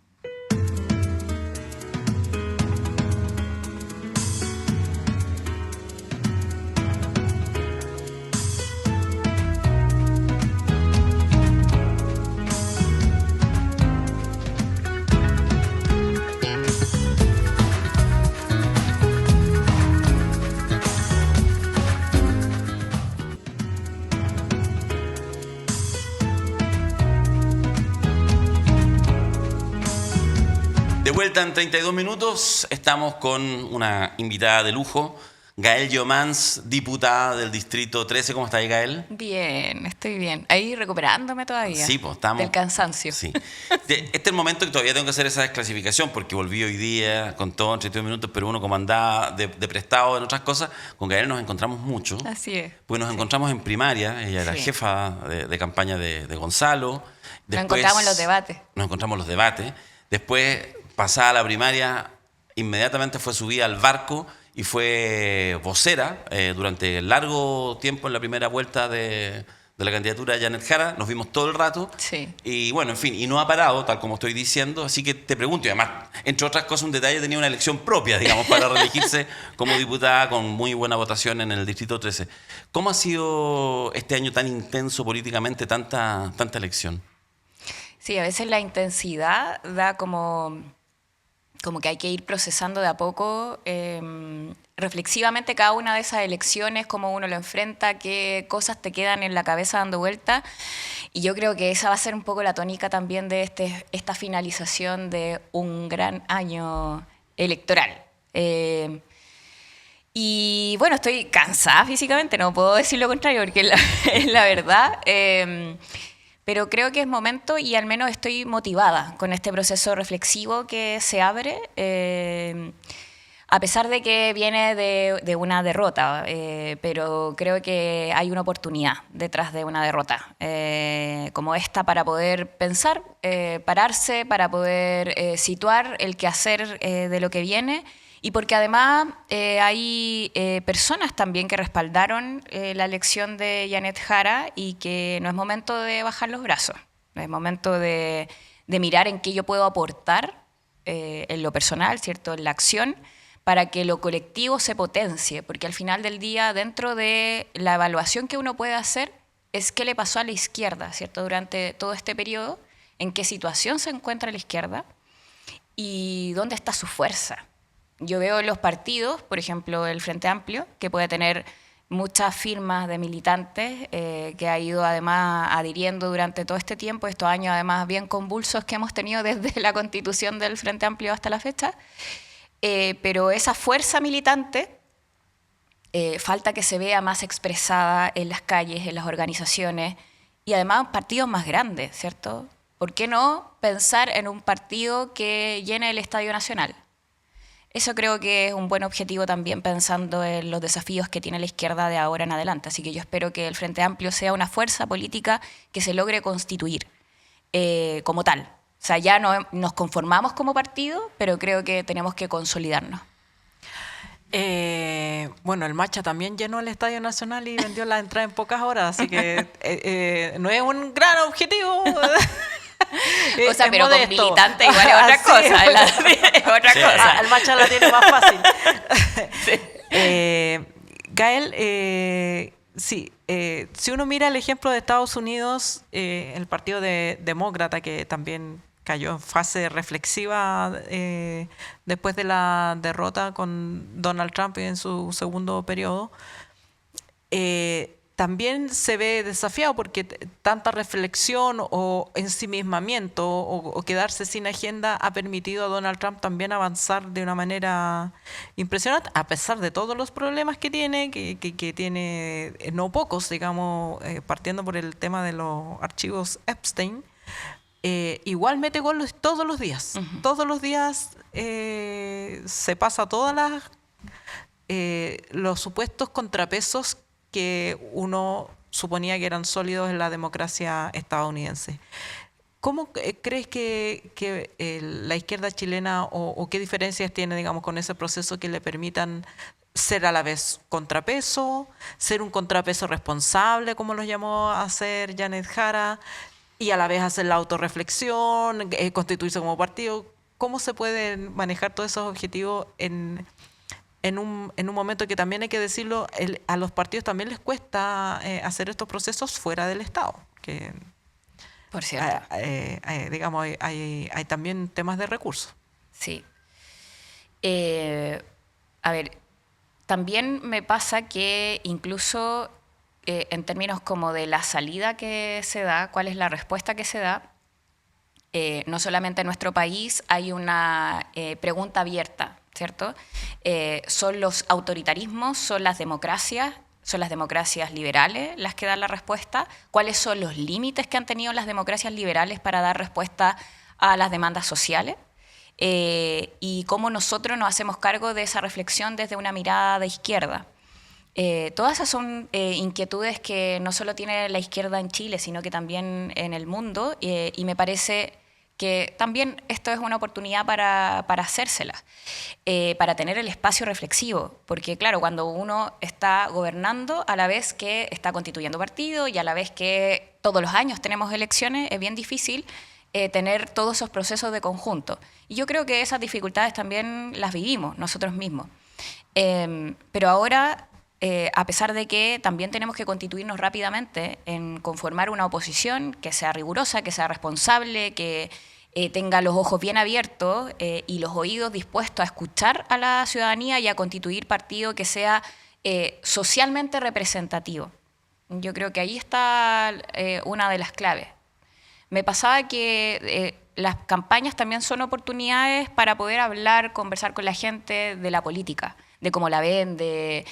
De vuelta en 32 minutos, estamos con una invitada de lujo, Gael Yomans, diputada del Distrito 13. ¿Cómo está ahí, Gael? Bien, estoy bien. Ahí recuperándome todavía. Sí, pues estamos. Del cansancio. Sí. Este es el momento que todavía tengo que hacer esa desclasificación porque volví hoy día con todo en 32 minutos, pero uno como andaba de prestado en otras cosas, con Gael nos encontramos mucho. Así es. Pues nos encontramos en primaria, ella era Sí. jefa de campaña de Gonzalo. Nos encontramos en los debates. Nos encontramos en los debates. Después, pasada la primaria, inmediatamente fue subida al barco y fue vocera durante largo tiempo en la primera vuelta de la candidatura de Janet Jara. Nos vimos todo el rato. Sí. Y bueno, en fin, y no ha parado, tal como estoy diciendo. Así que te pregunto, y además, entre otras cosas, un detalle, tenía una elección propia, digamos, para reelegirse como diputada con muy buena votación en el Distrito 13. ¿Cómo ha sido este año tan intenso políticamente, tanta elección? Sí, a veces la intensidad da como que hay que ir procesando de a poco reflexivamente cada una de esas elecciones, cómo uno lo enfrenta, qué cosas te quedan en la cabeza dando vuelta. Y yo creo que esa va a ser un poco la tónica también de esta finalización de un gran año electoral. Y bueno, estoy cansada físicamente, no puedo decir lo contrario porque es la verdad. Pero creo que es momento y al menos estoy motivada con este proceso reflexivo que se abre. A pesar de que viene de una derrota, pero creo que hay una oportunidad detrás de una derrota como esta para poder pensar, pararse, para poder situar el quehacer de lo que viene, y porque además hay personas también que respaldaron la elección de Janet Jara y que no es momento de bajar los brazos, no es momento de mirar en qué yo puedo aportar en lo personal, ¿cierto?, en la acción, para que lo colectivo se potencie, porque al final del día, dentro de la evaluación que uno puede hacer, es qué le pasó a la izquierda, ¿cierto?, durante todo este periodo, en qué situación se encuentra la izquierda y dónde está su fuerza. Yo veo en los partidos, por ejemplo, el Frente Amplio, que puede tener muchas firmas de militantes, que ha ido además adhiriendo durante todo este tiempo, estos años además bien convulsos que hemos tenido desde la constitución del Frente Amplio hasta la fecha. Pero esa fuerza militante falta que se vea más expresada en las calles, en las organizaciones, y además partidos más grandes, ¿cierto? ¿Por qué no pensar en un partido que llene el Estadio Nacional? Eso creo que es un buen objetivo también, pensando en los desafíos que tiene la izquierda de ahora en adelante. Así que yo espero que el Frente Amplio sea una fuerza política que se logre constituir como tal. O sea, ya no nos conformamos como partido, pero creo que tenemos que consolidarnos. Bueno, el Macha también llenó el Estadio Nacional y vendió la entrada en pocas horas, así que no es un gran objetivo. O sea, pero modesto. con militante igual es otra cosa. Es otra cosa. Al Macha la tiene más fácil. Sí. Gael, sí, si uno mira el ejemplo de Estados Unidos, el Partido Demócrata, que también cayó en fase reflexiva después de la derrota con Donald Trump en su segundo periodo, también se ve desafiado porque tanta reflexión o ensimismamiento o quedarse sin agenda ha permitido a Donald Trump también avanzar de una manera impresionante, a pesar de todos los problemas que tiene, que tiene no pocos, digamos, partiendo por el tema de los archivos Epstein. Igual mete goles todos los días. Uh-huh. Todos los días se pasa todas los supuestos contrapesos que uno suponía que eran sólidos en la democracia estadounidense. ¿Cómo crees que la izquierda chilena o qué diferencias tiene, digamos, con ese proceso que le permitan ser a la vez contrapeso, ser un contrapeso responsable, como lo llamó a hacer Janet Jara, y a la vez hacer la autorreflexión, constituirse como partido? ¿Cómo se pueden manejar todos esos objetivos en un momento que también hay que decirlo, a los partidos también les cuesta hacer estos procesos fuera del Estado? Que, por cierto. Digamos, hay también temas de recursos. Sí. A ver, también me pasa que incluso en términos como de la salida que se da, cuál es la respuesta que se da, no solamente en nuestro país hay una pregunta abierta, ¿cierto? ¿Son los autoritarismos, son las democracias liberales las que dan la respuesta? ¿Cuáles son los límites que han tenido las democracias liberales para dar respuesta a las demandas sociales? Y cómo nosotros nos hacemos cargo de esa reflexión desde una mirada de izquierda. Todas esas son inquietudes que no solo tiene la izquierda en Chile, sino que también en el mundo, y me parece que también esto es una oportunidad para hacérselas, para tener el espacio reflexivo, porque claro, cuando uno está gobernando a la vez que está constituyendo partido y a la vez que todos los años tenemos elecciones, es bien difícil tener todos esos procesos de conjunto. Y yo creo que esas dificultades también las vivimos nosotros mismos. Pero ahora, a pesar de que también tenemos que constituirnos rápidamente en conformar una oposición que sea rigurosa, que sea responsable, que tenga los ojos bien abiertos y los oídos dispuestos a escuchar a la ciudadanía y a constituir partido que sea socialmente representativo. Yo creo que ahí está una de las claves. Me pasaba que las campañas también son oportunidades para poder hablar, conversar con la gente de la política, de cómo la ven, de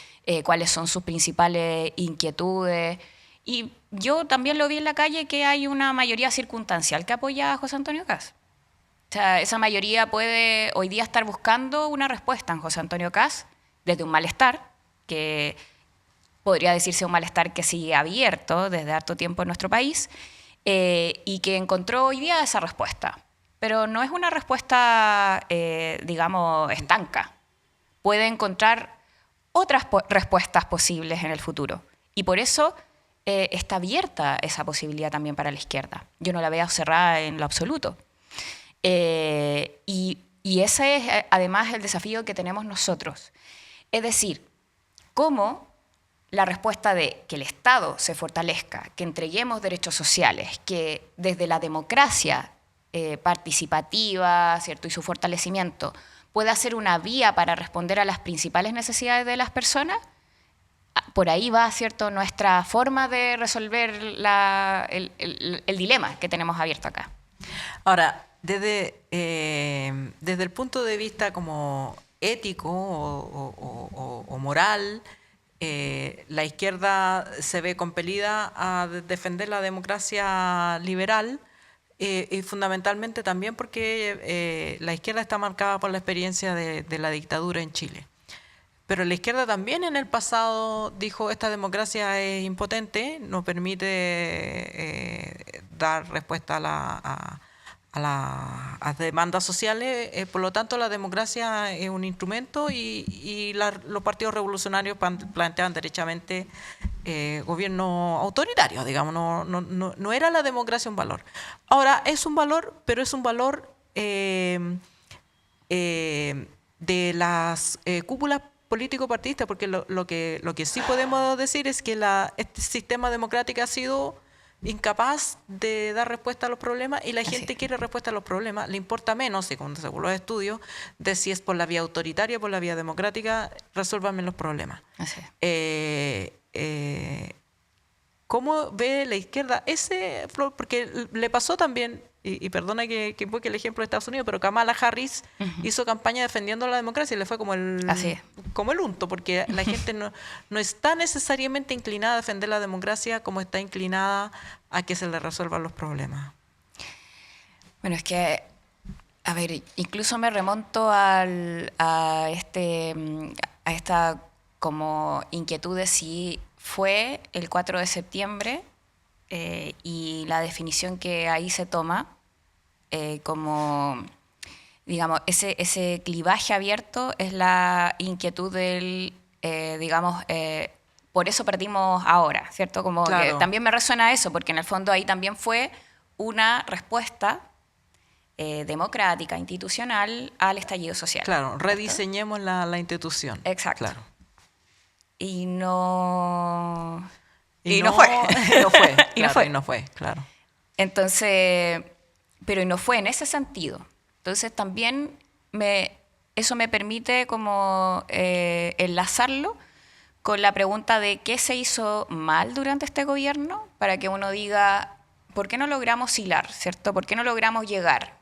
cuáles son sus principales inquietudes. Y yo también lo vi en la calle, que hay una mayoría circunstancial que apoya a José Antonio Kast. O sea, esa mayoría puede hoy día estar buscando una respuesta en José Antonio Kast desde un malestar, que podría decirse un malestar que sigue abierto desde harto tiempo en nuestro país, y que encontró hoy día esa respuesta. Pero no es una respuesta, digamos, estanca. Puede encontrar otras respuestas posibles en el futuro. Y por eso está abierta esa posibilidad también para la izquierda. Yo no la veo cerrada en lo absoluto. Y ese es además el desafío que tenemos nosotros. Es decir, cómo la respuesta de que el Estado se fortalezca, que entreguemos derechos sociales, que desde la democracia participativa, ¿cierto?, y su fortalecimiento pueda ser una vía para responder a las principales necesidades de las personas, por ahí va, ¿cierto?, nuestra forma de resolver el dilema que tenemos abierto acá. Ahora, desde el punto de vista como ético o moral, la izquierda se ve compelida a defender la democracia liberal, y fundamentalmente también porque la izquierda está marcada por la experiencia de la dictadura en Chile. Pero la izquierda también en el pasado dijo: esta democracia es impotente, no permite dar respuesta a las demandas sociales, por lo tanto la democracia es un instrumento, y los partidos revolucionarios planteaban derechamente gobierno autoritario, digamos, no era la democracia un valor. Ahora es un valor, pero es un valor de las cúpulas político-partidistas, porque lo que sí podemos decir es que este sistema democrático ha sido incapaz de dar respuesta a los problemas, y la gente quiere respuesta a los problemas. Le importa menos, según los estudios, de si es por la vía autoritaria o por la vía democrática. Resuélvanme los problemas. ¿Cómo ve la izquierda porque le pasó también, y perdona que invoque el ejemplo de Estados Unidos, pero Kamala Harris hizo campaña defendiendo la democracia y le fue como el unto, porque la gente no está necesariamente inclinada a defender la democracia como está inclinada a que se le resuelvan los problemas. Bueno, es que, a ver, incluso me remonto a esta como inquietud de si fue el 4 de septiembre y la definición que ahí se toma como, digamos, ese clivaje abierto es la inquietud del, digamos, por eso perdimos ahora, ¿cierto? Como claro. Que también me resuena eso, porque en el fondo ahí también fue una respuesta democrática, institucional al estallido social. Claro, rediseñemos la institución. Exacto. Claro. Y no fue. Claro. Entonces, pero no fue en ese sentido. Entonces también eso me permite como enlazarlo con la pregunta de qué se hizo mal durante este gobierno, para que uno diga, ¿por qué no logramos hilar, ¿cierto? ¿Por qué no logramos llegar?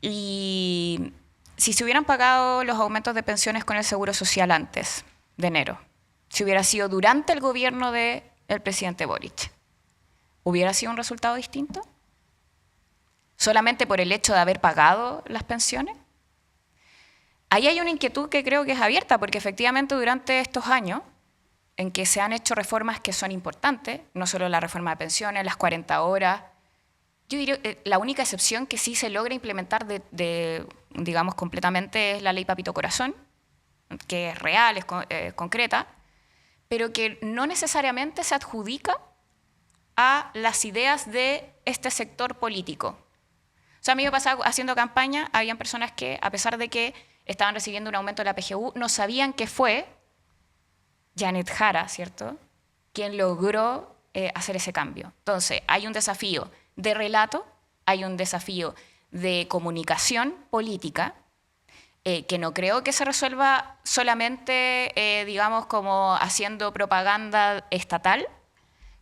Y si se hubieran pagado los aumentos de pensiones con el Seguro Social antes de enero, si hubiera sido durante el gobierno del presidente Boric, ¿hubiera sido un resultado distinto? ¿Solamente por el hecho de haber pagado las pensiones? Ahí hay una inquietud que creo que es abierta, porque efectivamente durante estos años en que se han hecho reformas que son importantes, no solo la reforma de pensiones, las 40 horas, yo diría que la única excepción que sí se logra implementar digamos, completamente es la ley Papito Corazón, que es real, es concreta, pero que no necesariamente se adjudica a las ideas de este sector político. O sea, a mí me pasaba haciendo campaña, habían personas que, a pesar de que estaban recibiendo un aumento de la PGU, no sabían que fue Janet Jara, ¿cierto?, quien logró hacer ese cambio. Entonces, hay un desafío de relato, hay un desafío de comunicación política, que no creo que se resuelva solamente, digamos, como haciendo propaganda estatal,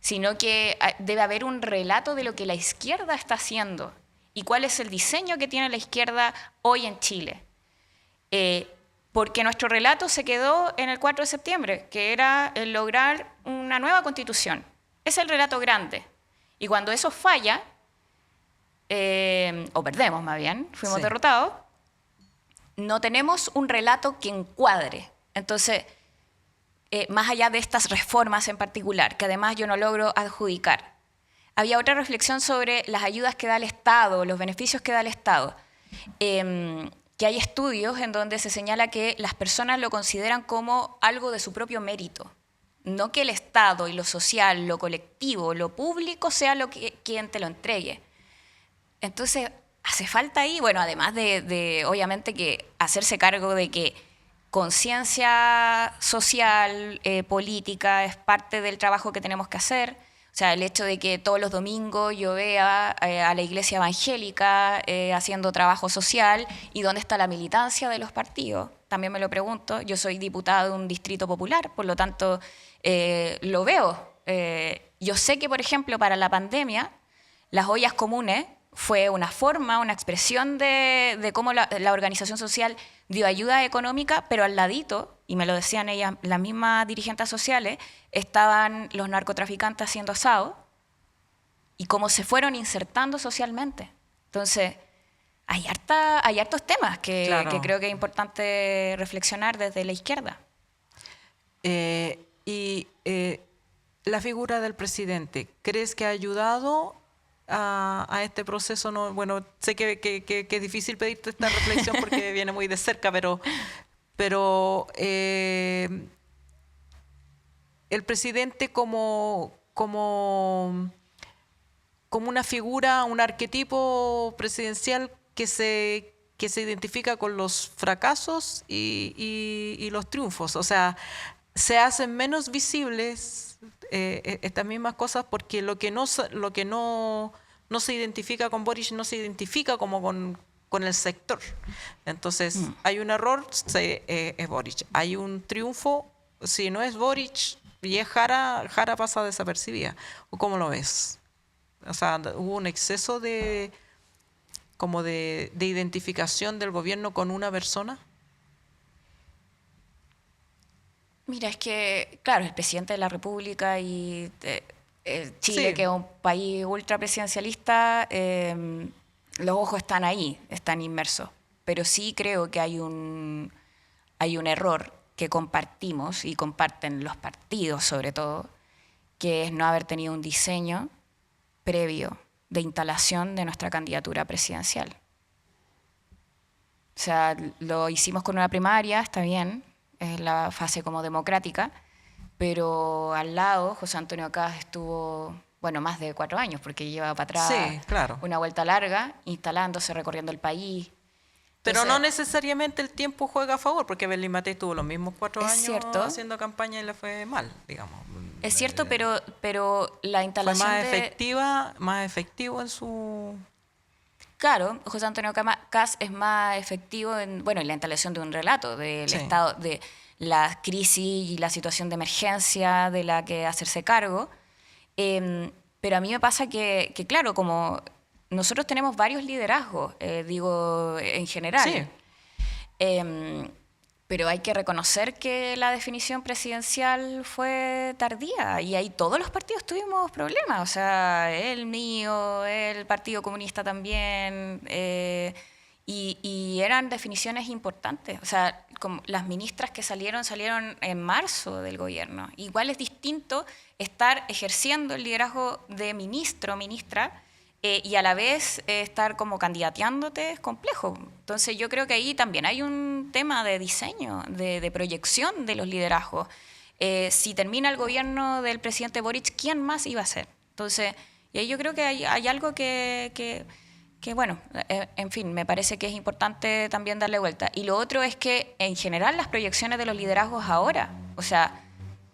sino que debe haber un relato de lo que la izquierda está haciendo y cuál es el diseño que tiene la izquierda hoy en Chile. Porque nuestro relato se quedó en el 4 de septiembre, que era el lograr una nueva constitución. Es el relato grande. Y cuando eso falla, o perdemos más bien, fuimos Sí. derrotados, no tenemos un relato que encuadre. Entonces, más allá de estas reformas en particular, que además yo no logro adjudicar, había otra reflexión sobre las ayudas que da el Estado, los beneficios que da el Estado. Que hay estudios en donde se señala que las personas lo consideran como algo de su propio mérito. No que el Estado y lo social, lo colectivo, lo público sea quien te lo entregue. Entonces, hace falta ahí, bueno, además de obviamente que hacerse cargo de que conciencia social, política, es parte del trabajo que tenemos que hacer. O sea, el hecho de que todos los domingos yo vea a la iglesia evangélica haciendo trabajo social, y dónde está la militancia de los partidos, también me lo pregunto. Yo soy diputada de un distrito popular, por lo tanto lo veo. Yo sé que, por ejemplo, para la pandemia, las ollas comunes fue una forma, una expresión de cómo la organización social dio ayuda económica, pero al ladito, y me lo decían ellas, las mismas dirigentes sociales, estaban los narcotraficantes haciendo asado, y cómo se fueron insertando socialmente. Entonces, hay hartos temas que creo que es importante reflexionar desde la izquierda. La figura del presidente, ¿crees que ha ayudado a este proceso? No, bueno, sé que es difícil pedirte esta reflexión porque viene muy de cerca, pero el presidente como una figura, un arquetipo presidencial que se identifica con los fracasos y los triunfos. O sea, se hacen menos visibles estas mismas cosas porque lo que no se identifica con Boric no se identifica como con el sector. Entonces, hay un error, es Boric. Hay un triunfo, si no es Boric y es Jara pasa desapercibida. ¿O cómo lo ves? O sea, hubo un exceso de identificación del gobierno con una persona. Mira, es que, claro, el presidente de la República y Chile, Sí. que es un país ultrapresidencialista, los ojos están ahí, están inmersos. Pero sí creo que hay un error que compartimos y comparten los partidos sobre todo, que es no haber tenido un diseño previo de instalación de nuestra candidatura presidencial. O sea, lo hicimos con una primaria, está bien, es la fase como democrática, pero al lado José Antonio Kast estuvo, bueno, más de 4 años, porque lleva para atrás Sí, claro. una vuelta larga, instalándose, recorriendo el país. Pero Entonces, no necesariamente el tiempo juega a favor, porque Belín Matei tuvo los mismos 4 Es años cierto. haciendo campaña y le fue mal, digamos. es cierto, pero la Fue instalación más efectivo en su... Claro, José Antonio Kast es más efectivo en la instalación de un relato del Sí. estado, de la crisis y la situación de emergencia de la que hacerse cargo. Pero a mí me pasa que, claro, como nosotros tenemos varios liderazgos, digo, en general. Sí. Pero hay que reconocer que la definición presidencial fue tardía y ahí todos los partidos tuvimos problemas, o sea, el mío, el Partido Comunista también, y eran definiciones importantes. O sea, como las ministras que salieron en marzo del gobierno. Igual es distinto estar ejerciendo el liderazgo de ministro o ministra y a la vez estar como candidateándote, es complejo. Entonces yo creo que ahí también hay un tema de diseño, de proyección de los liderazgos. Si termina el gobierno del presidente Boric, ¿quién más iba a ser? Entonces, y ahí yo creo que hay algo que bueno, en fin, me parece que es importante también darle vuelta. Y lo otro es que en general las proyecciones de los liderazgos ahora, o sea,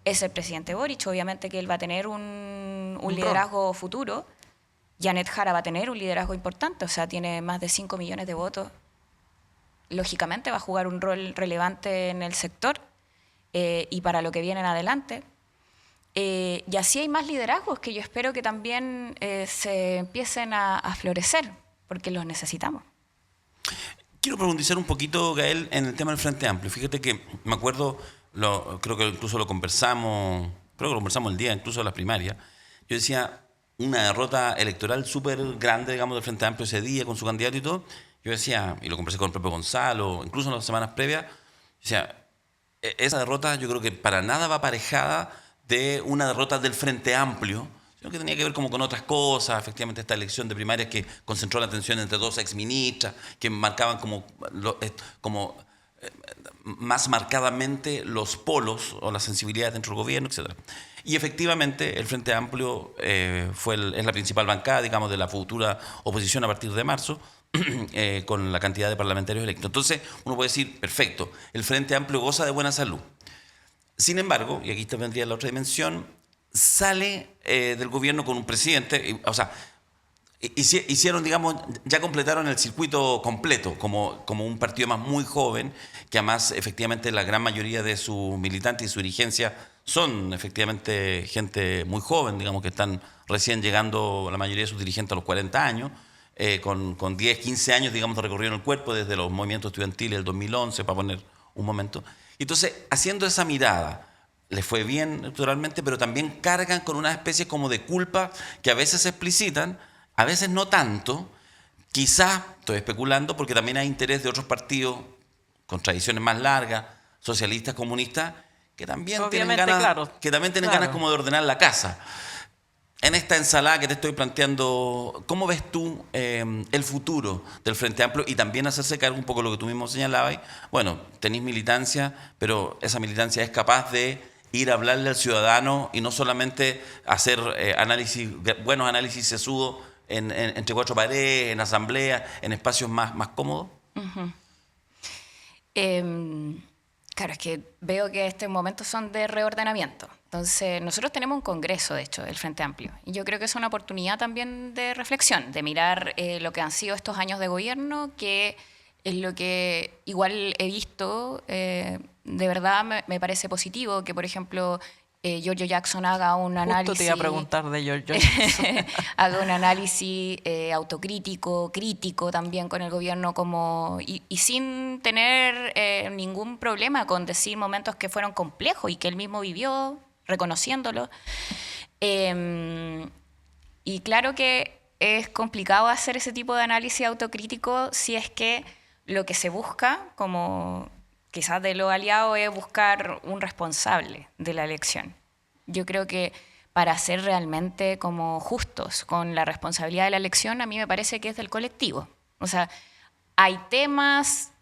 es el presidente Boric, obviamente que él va a tener un liderazgo futuro. Janet Jara va a tener un liderazgo importante, o sea, tiene más de 5 millones de votos. Lógicamente va a jugar un rol relevante en el sector y para lo que viene en adelante. Y así hay más liderazgos que yo espero que también se empiecen a florecer, porque los necesitamos. Quiero profundizar un poquito, Gael, en el tema del Frente Amplio. Fíjate que me acuerdo, creo que incluso lo conversamos el día incluso de las primarias. Yo decía, una derrota electoral súper grande, digamos, del Frente Amplio ese día con su candidato y todo, yo decía, y lo conversé con el propio Gonzalo, incluso en las semanas previas, decía, esa derrota yo creo que para nada va aparejada de una derrota del Frente Amplio, sino que tenía que ver como con otras cosas, efectivamente esta elección de primarias que concentró la atención entre dos exministras, que marcaban como más marcadamente los polos o las sensibilidades dentro del gobierno, etc. Y efectivamente el Frente Amplio es la principal bancada, digamos, de la futura oposición a partir de marzo, con la cantidad de parlamentarios electos. Entonces uno puede decir, perfecto, el Frente Amplio goza de buena salud. Sin embargo, y aquí vendría la otra dimensión, sale del gobierno con un presidente, o sea, hicieron, digamos, ya completaron el circuito completo como un partido más muy joven, que además efectivamente la gran mayoría de sus militantes y su dirigencia son efectivamente gente muy joven, digamos que están recién llegando la mayoría de sus dirigentes a los 40 años, con 10, 15 años, digamos, de recorrido en el cuerpo desde los movimientos estudiantiles del 2011, para poner un momento. Entonces, haciendo esa mirada, les fue bien electoralmente, pero también cargan con una especie como de culpa que a veces se explicitan, a veces no tanto. Quizás, estoy especulando, porque también hay interés de otros partidos con tradiciones más largas, socialistas, comunistas, que también tienen ganas, ganas como de ordenar la casa. En esta ensalada que te estoy planteando, ¿cómo ves tú el futuro del Frente Amplio? Y también hacerse cargo un poco de lo que tú mismo señalabas. Bueno, tenéis militancia, pero esa militancia es capaz de ir a hablarle al ciudadano y no solamente hacer buenos análisis sesudos entre cuatro paredes, en asamblea, en espacios más cómodos. Uh-huh. Claro, es que veo que estos momentos son de reordenamiento. Entonces, nosotros tenemos un congreso, de hecho, del Frente Amplio. Y yo creo que es una oportunidad también de reflexión, de mirar lo que han sido estos años de gobierno, que es lo que igual he visto. De verdad me parece positivo que, por ejemplo, Giorgio Jackson haga un análisis... Justo te iba a preguntar de Giorgio. haga un análisis autocrítico, crítico también con el gobierno, y sin tener ningún problema con decir momentos que fueron complejos y que él mismo vivió, reconociéndolo. Y claro que es complicado hacer ese tipo de análisis autocrítico si es que lo que se busca, como quizás de los aliados, es buscar un responsable de la elección. Yo creo que para ser realmente como justos con la responsabilidad de la elección, a mí me parece que es del colectivo. O sea, hay temas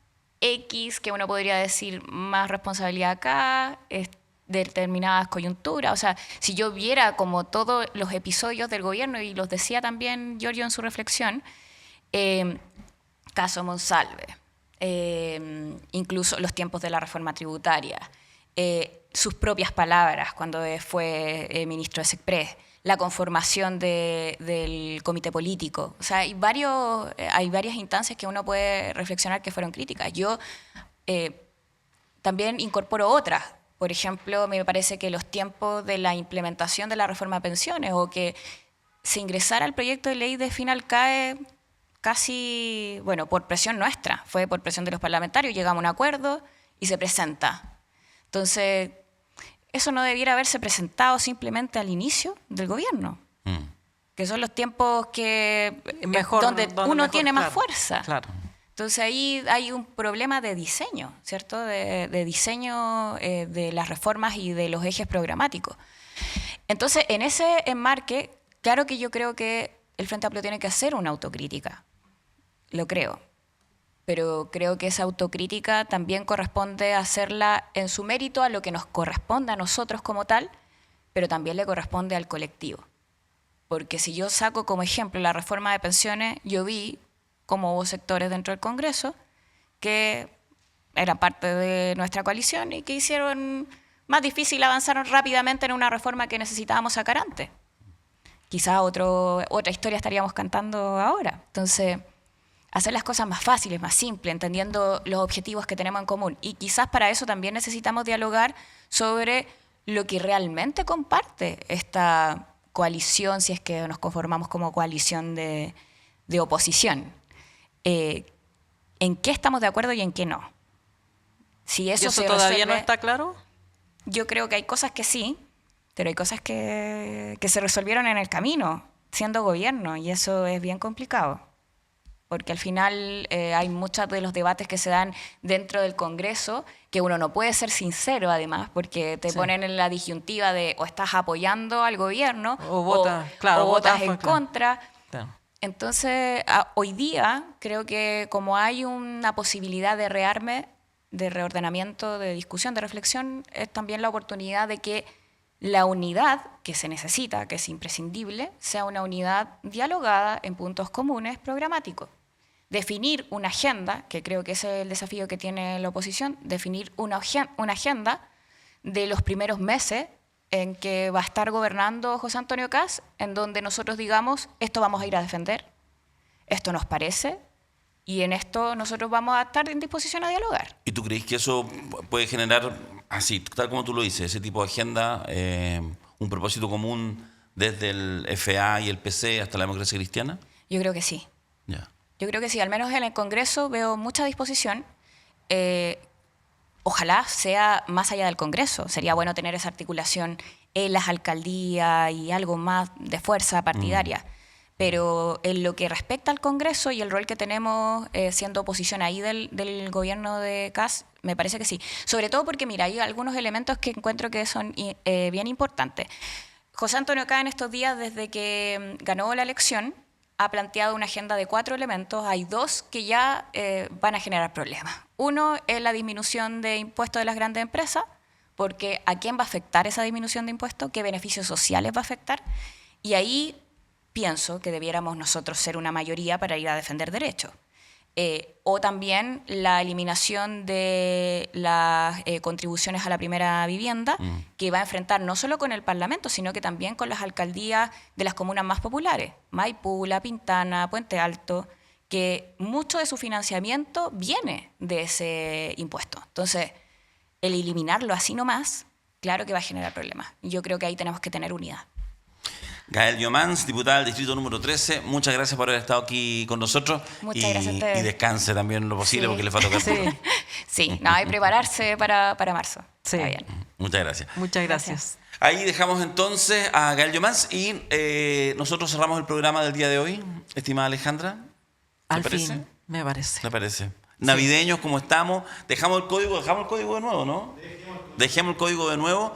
X que uno podría decir más responsabilidad acá, determinadas coyunturas. O sea, si yo viera como todos los episodios del gobierno, y los decía también Giorgio en su reflexión, caso Monsalve, incluso los tiempos de la reforma tributaria, sus propias palabras cuando fue ministro de SECPRES, la conformación del comité político. O sea, hay varias instancias que uno puede reflexionar que fueron críticas. Yo también incorporo otras. Por ejemplo, me parece que los tiempos de la implementación de la reforma de pensiones, o que se ingresara al proyecto de ley de final CAE casi, bueno, por presión nuestra, fue por presión de los parlamentarios, llegamos a un acuerdo y se presenta. Entonces, eso no debiera haberse presentado simplemente al inicio del gobierno, que son los tiempos donde uno tiene más fuerza. Claro. Entonces ahí hay un problema de diseño, ¿cierto? De diseño de las reformas y de los ejes programáticos. Entonces, en ese enmarque, claro que yo creo que el Frente Amplio tiene que hacer una autocrítica. Lo creo. Pero creo que esa autocrítica también corresponde hacerla en su mérito a lo que nos corresponde a nosotros como tal, pero también le corresponde al colectivo. Porque si yo saco como ejemplo la reforma de pensiones, yo vi cómo hubo sectores dentro del Congreso que eran parte de nuestra coalición y que hicieron más difícil, avanzaron rápidamente en una reforma que necesitábamos sacar antes. Quizás otra historia estaríamos cantando ahora. Entonces, hacer las cosas más fáciles, más simples, entendiendo los objetivos que tenemos en común. Y quizás para eso también necesitamos dialogar sobre lo que realmente comparte esta coalición, si es que nos conformamos como coalición de oposición. ¿En qué estamos de acuerdo y en qué no? Si eso, ¿Y eso todavía no está claro? Yo creo que hay cosas que sí, pero hay cosas que se resolvieron en el camino. siendo gobierno y eso es bien complicado. Porque al final hay muchos de los debates que se dan dentro del Congreso que uno no puede ser sincero además porque te ponen en la disyuntiva de o estás apoyando al gobierno O votas, claro, o votas votas, en claro. contra. Claro. Entonces, hoy día creo que como hay una posibilidad de rearme, de reordenamiento, de discusión, de reflexión, es también la oportunidad de que la unidad que se necesita, que es imprescindible, sea una unidad dialogada en puntos comunes programáticos. Definir una agenda, que creo que ese es el desafío que tiene la oposición, definir una agenda de los primeros meses en que va a estar gobernando José Antonio Kast, en donde nosotros digamos, esto vamos a ir a defender, esto nos parece, y en esto nosotros vamos a estar en disposición a dialogar. ¿Y tú crees que eso puede generar, así, tal como tú lo dices, ese tipo de agenda, un propósito común desde el FA y el PC hasta la democracia cristiana? Yo creo que sí. Ya. Yo creo que sí, al menos en el Congreso veo mucha disposición. Ojalá sea más allá del Congreso. Sería bueno tener esa articulación en las alcaldías y algo más de fuerza partidaria. Pero en lo que respecta al Congreso y el rol que tenemos siendo oposición ahí del gobierno de Kast, me parece que sí. Sobre todo porque, mira, hay algunos elementos que encuentro que son bien importantes. José Antonio Kast en estos días, desde que ganó la elección, ha planteado una agenda de 4 elementos. Hay 2 que ya van a generar problemas. Uno es la disminución de impuestos de las grandes empresas, porque ¿a quién va a afectar esa disminución de impuestos? ¿Qué beneficios sociales va a afectar? Y ahí pienso que debiéramos nosotros ser una mayoría para ir a defender derechos. O también la eliminación de las contribuciones a la primera vivienda, que va a enfrentar no solo con el Parlamento, sino que también con las alcaldías de las comunas más populares, Maipú, La Pintana, Puente Alto, que mucho de su financiamiento viene de ese impuesto. Entonces, el eliminarlo así nomás, claro que va a generar problemas. Yo creo que ahí tenemos que tener unidad. Gael Llomans, diputada del distrito número 13, muchas gracias por haber estado aquí con nosotros. Muchas gracias a ustedes. Y descanse también lo posible Sí. porque le va a tocar. Sí, Sí, no, hay que prepararse para marzo. Sí. Está bien. Muchas gracias. muchas gracias. Ahí dejamos entonces a Gael Llomans y nosotros cerramos el programa del día de hoy, estimada Alejandra. ¿Te Al parece? fin, me parece. ¿Te parece? Navideños como estamos, dejamos el código de nuevo, ¿no? Dejemos el código de nuevo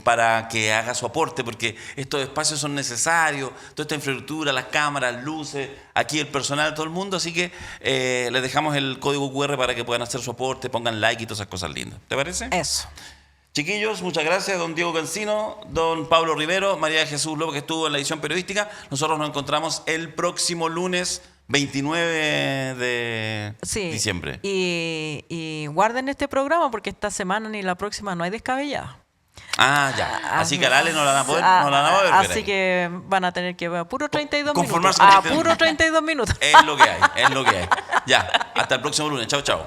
para que haga su aporte, porque estos espacios son necesarios, toda esta infraestructura, las cámaras, luces, aquí el personal, todo el mundo, así que les dejamos el código QR para que puedan hacer su aporte, pongan like y todas esas cosas lindas. ¿Te parece? Eso. Chiquillos, muchas gracias, don Diego Cancino, don Pablo Rivero, María Jesús López, que estuvo en la edición periodística. Nosotros nos encontramos el próximo lunes 29 de diciembre. Y guarden este programa porque esta semana ni la próxima no hay descabellada. Ah, ya. Así que a Ale no la van a poder, no la van a ver. Así que van a tener que ver puro 32 minutos. Conformarse con Ah, 32 puro 32 minutos. Es lo que hay, es lo que hay. Ya, hasta el próximo lunes. Chao, chao.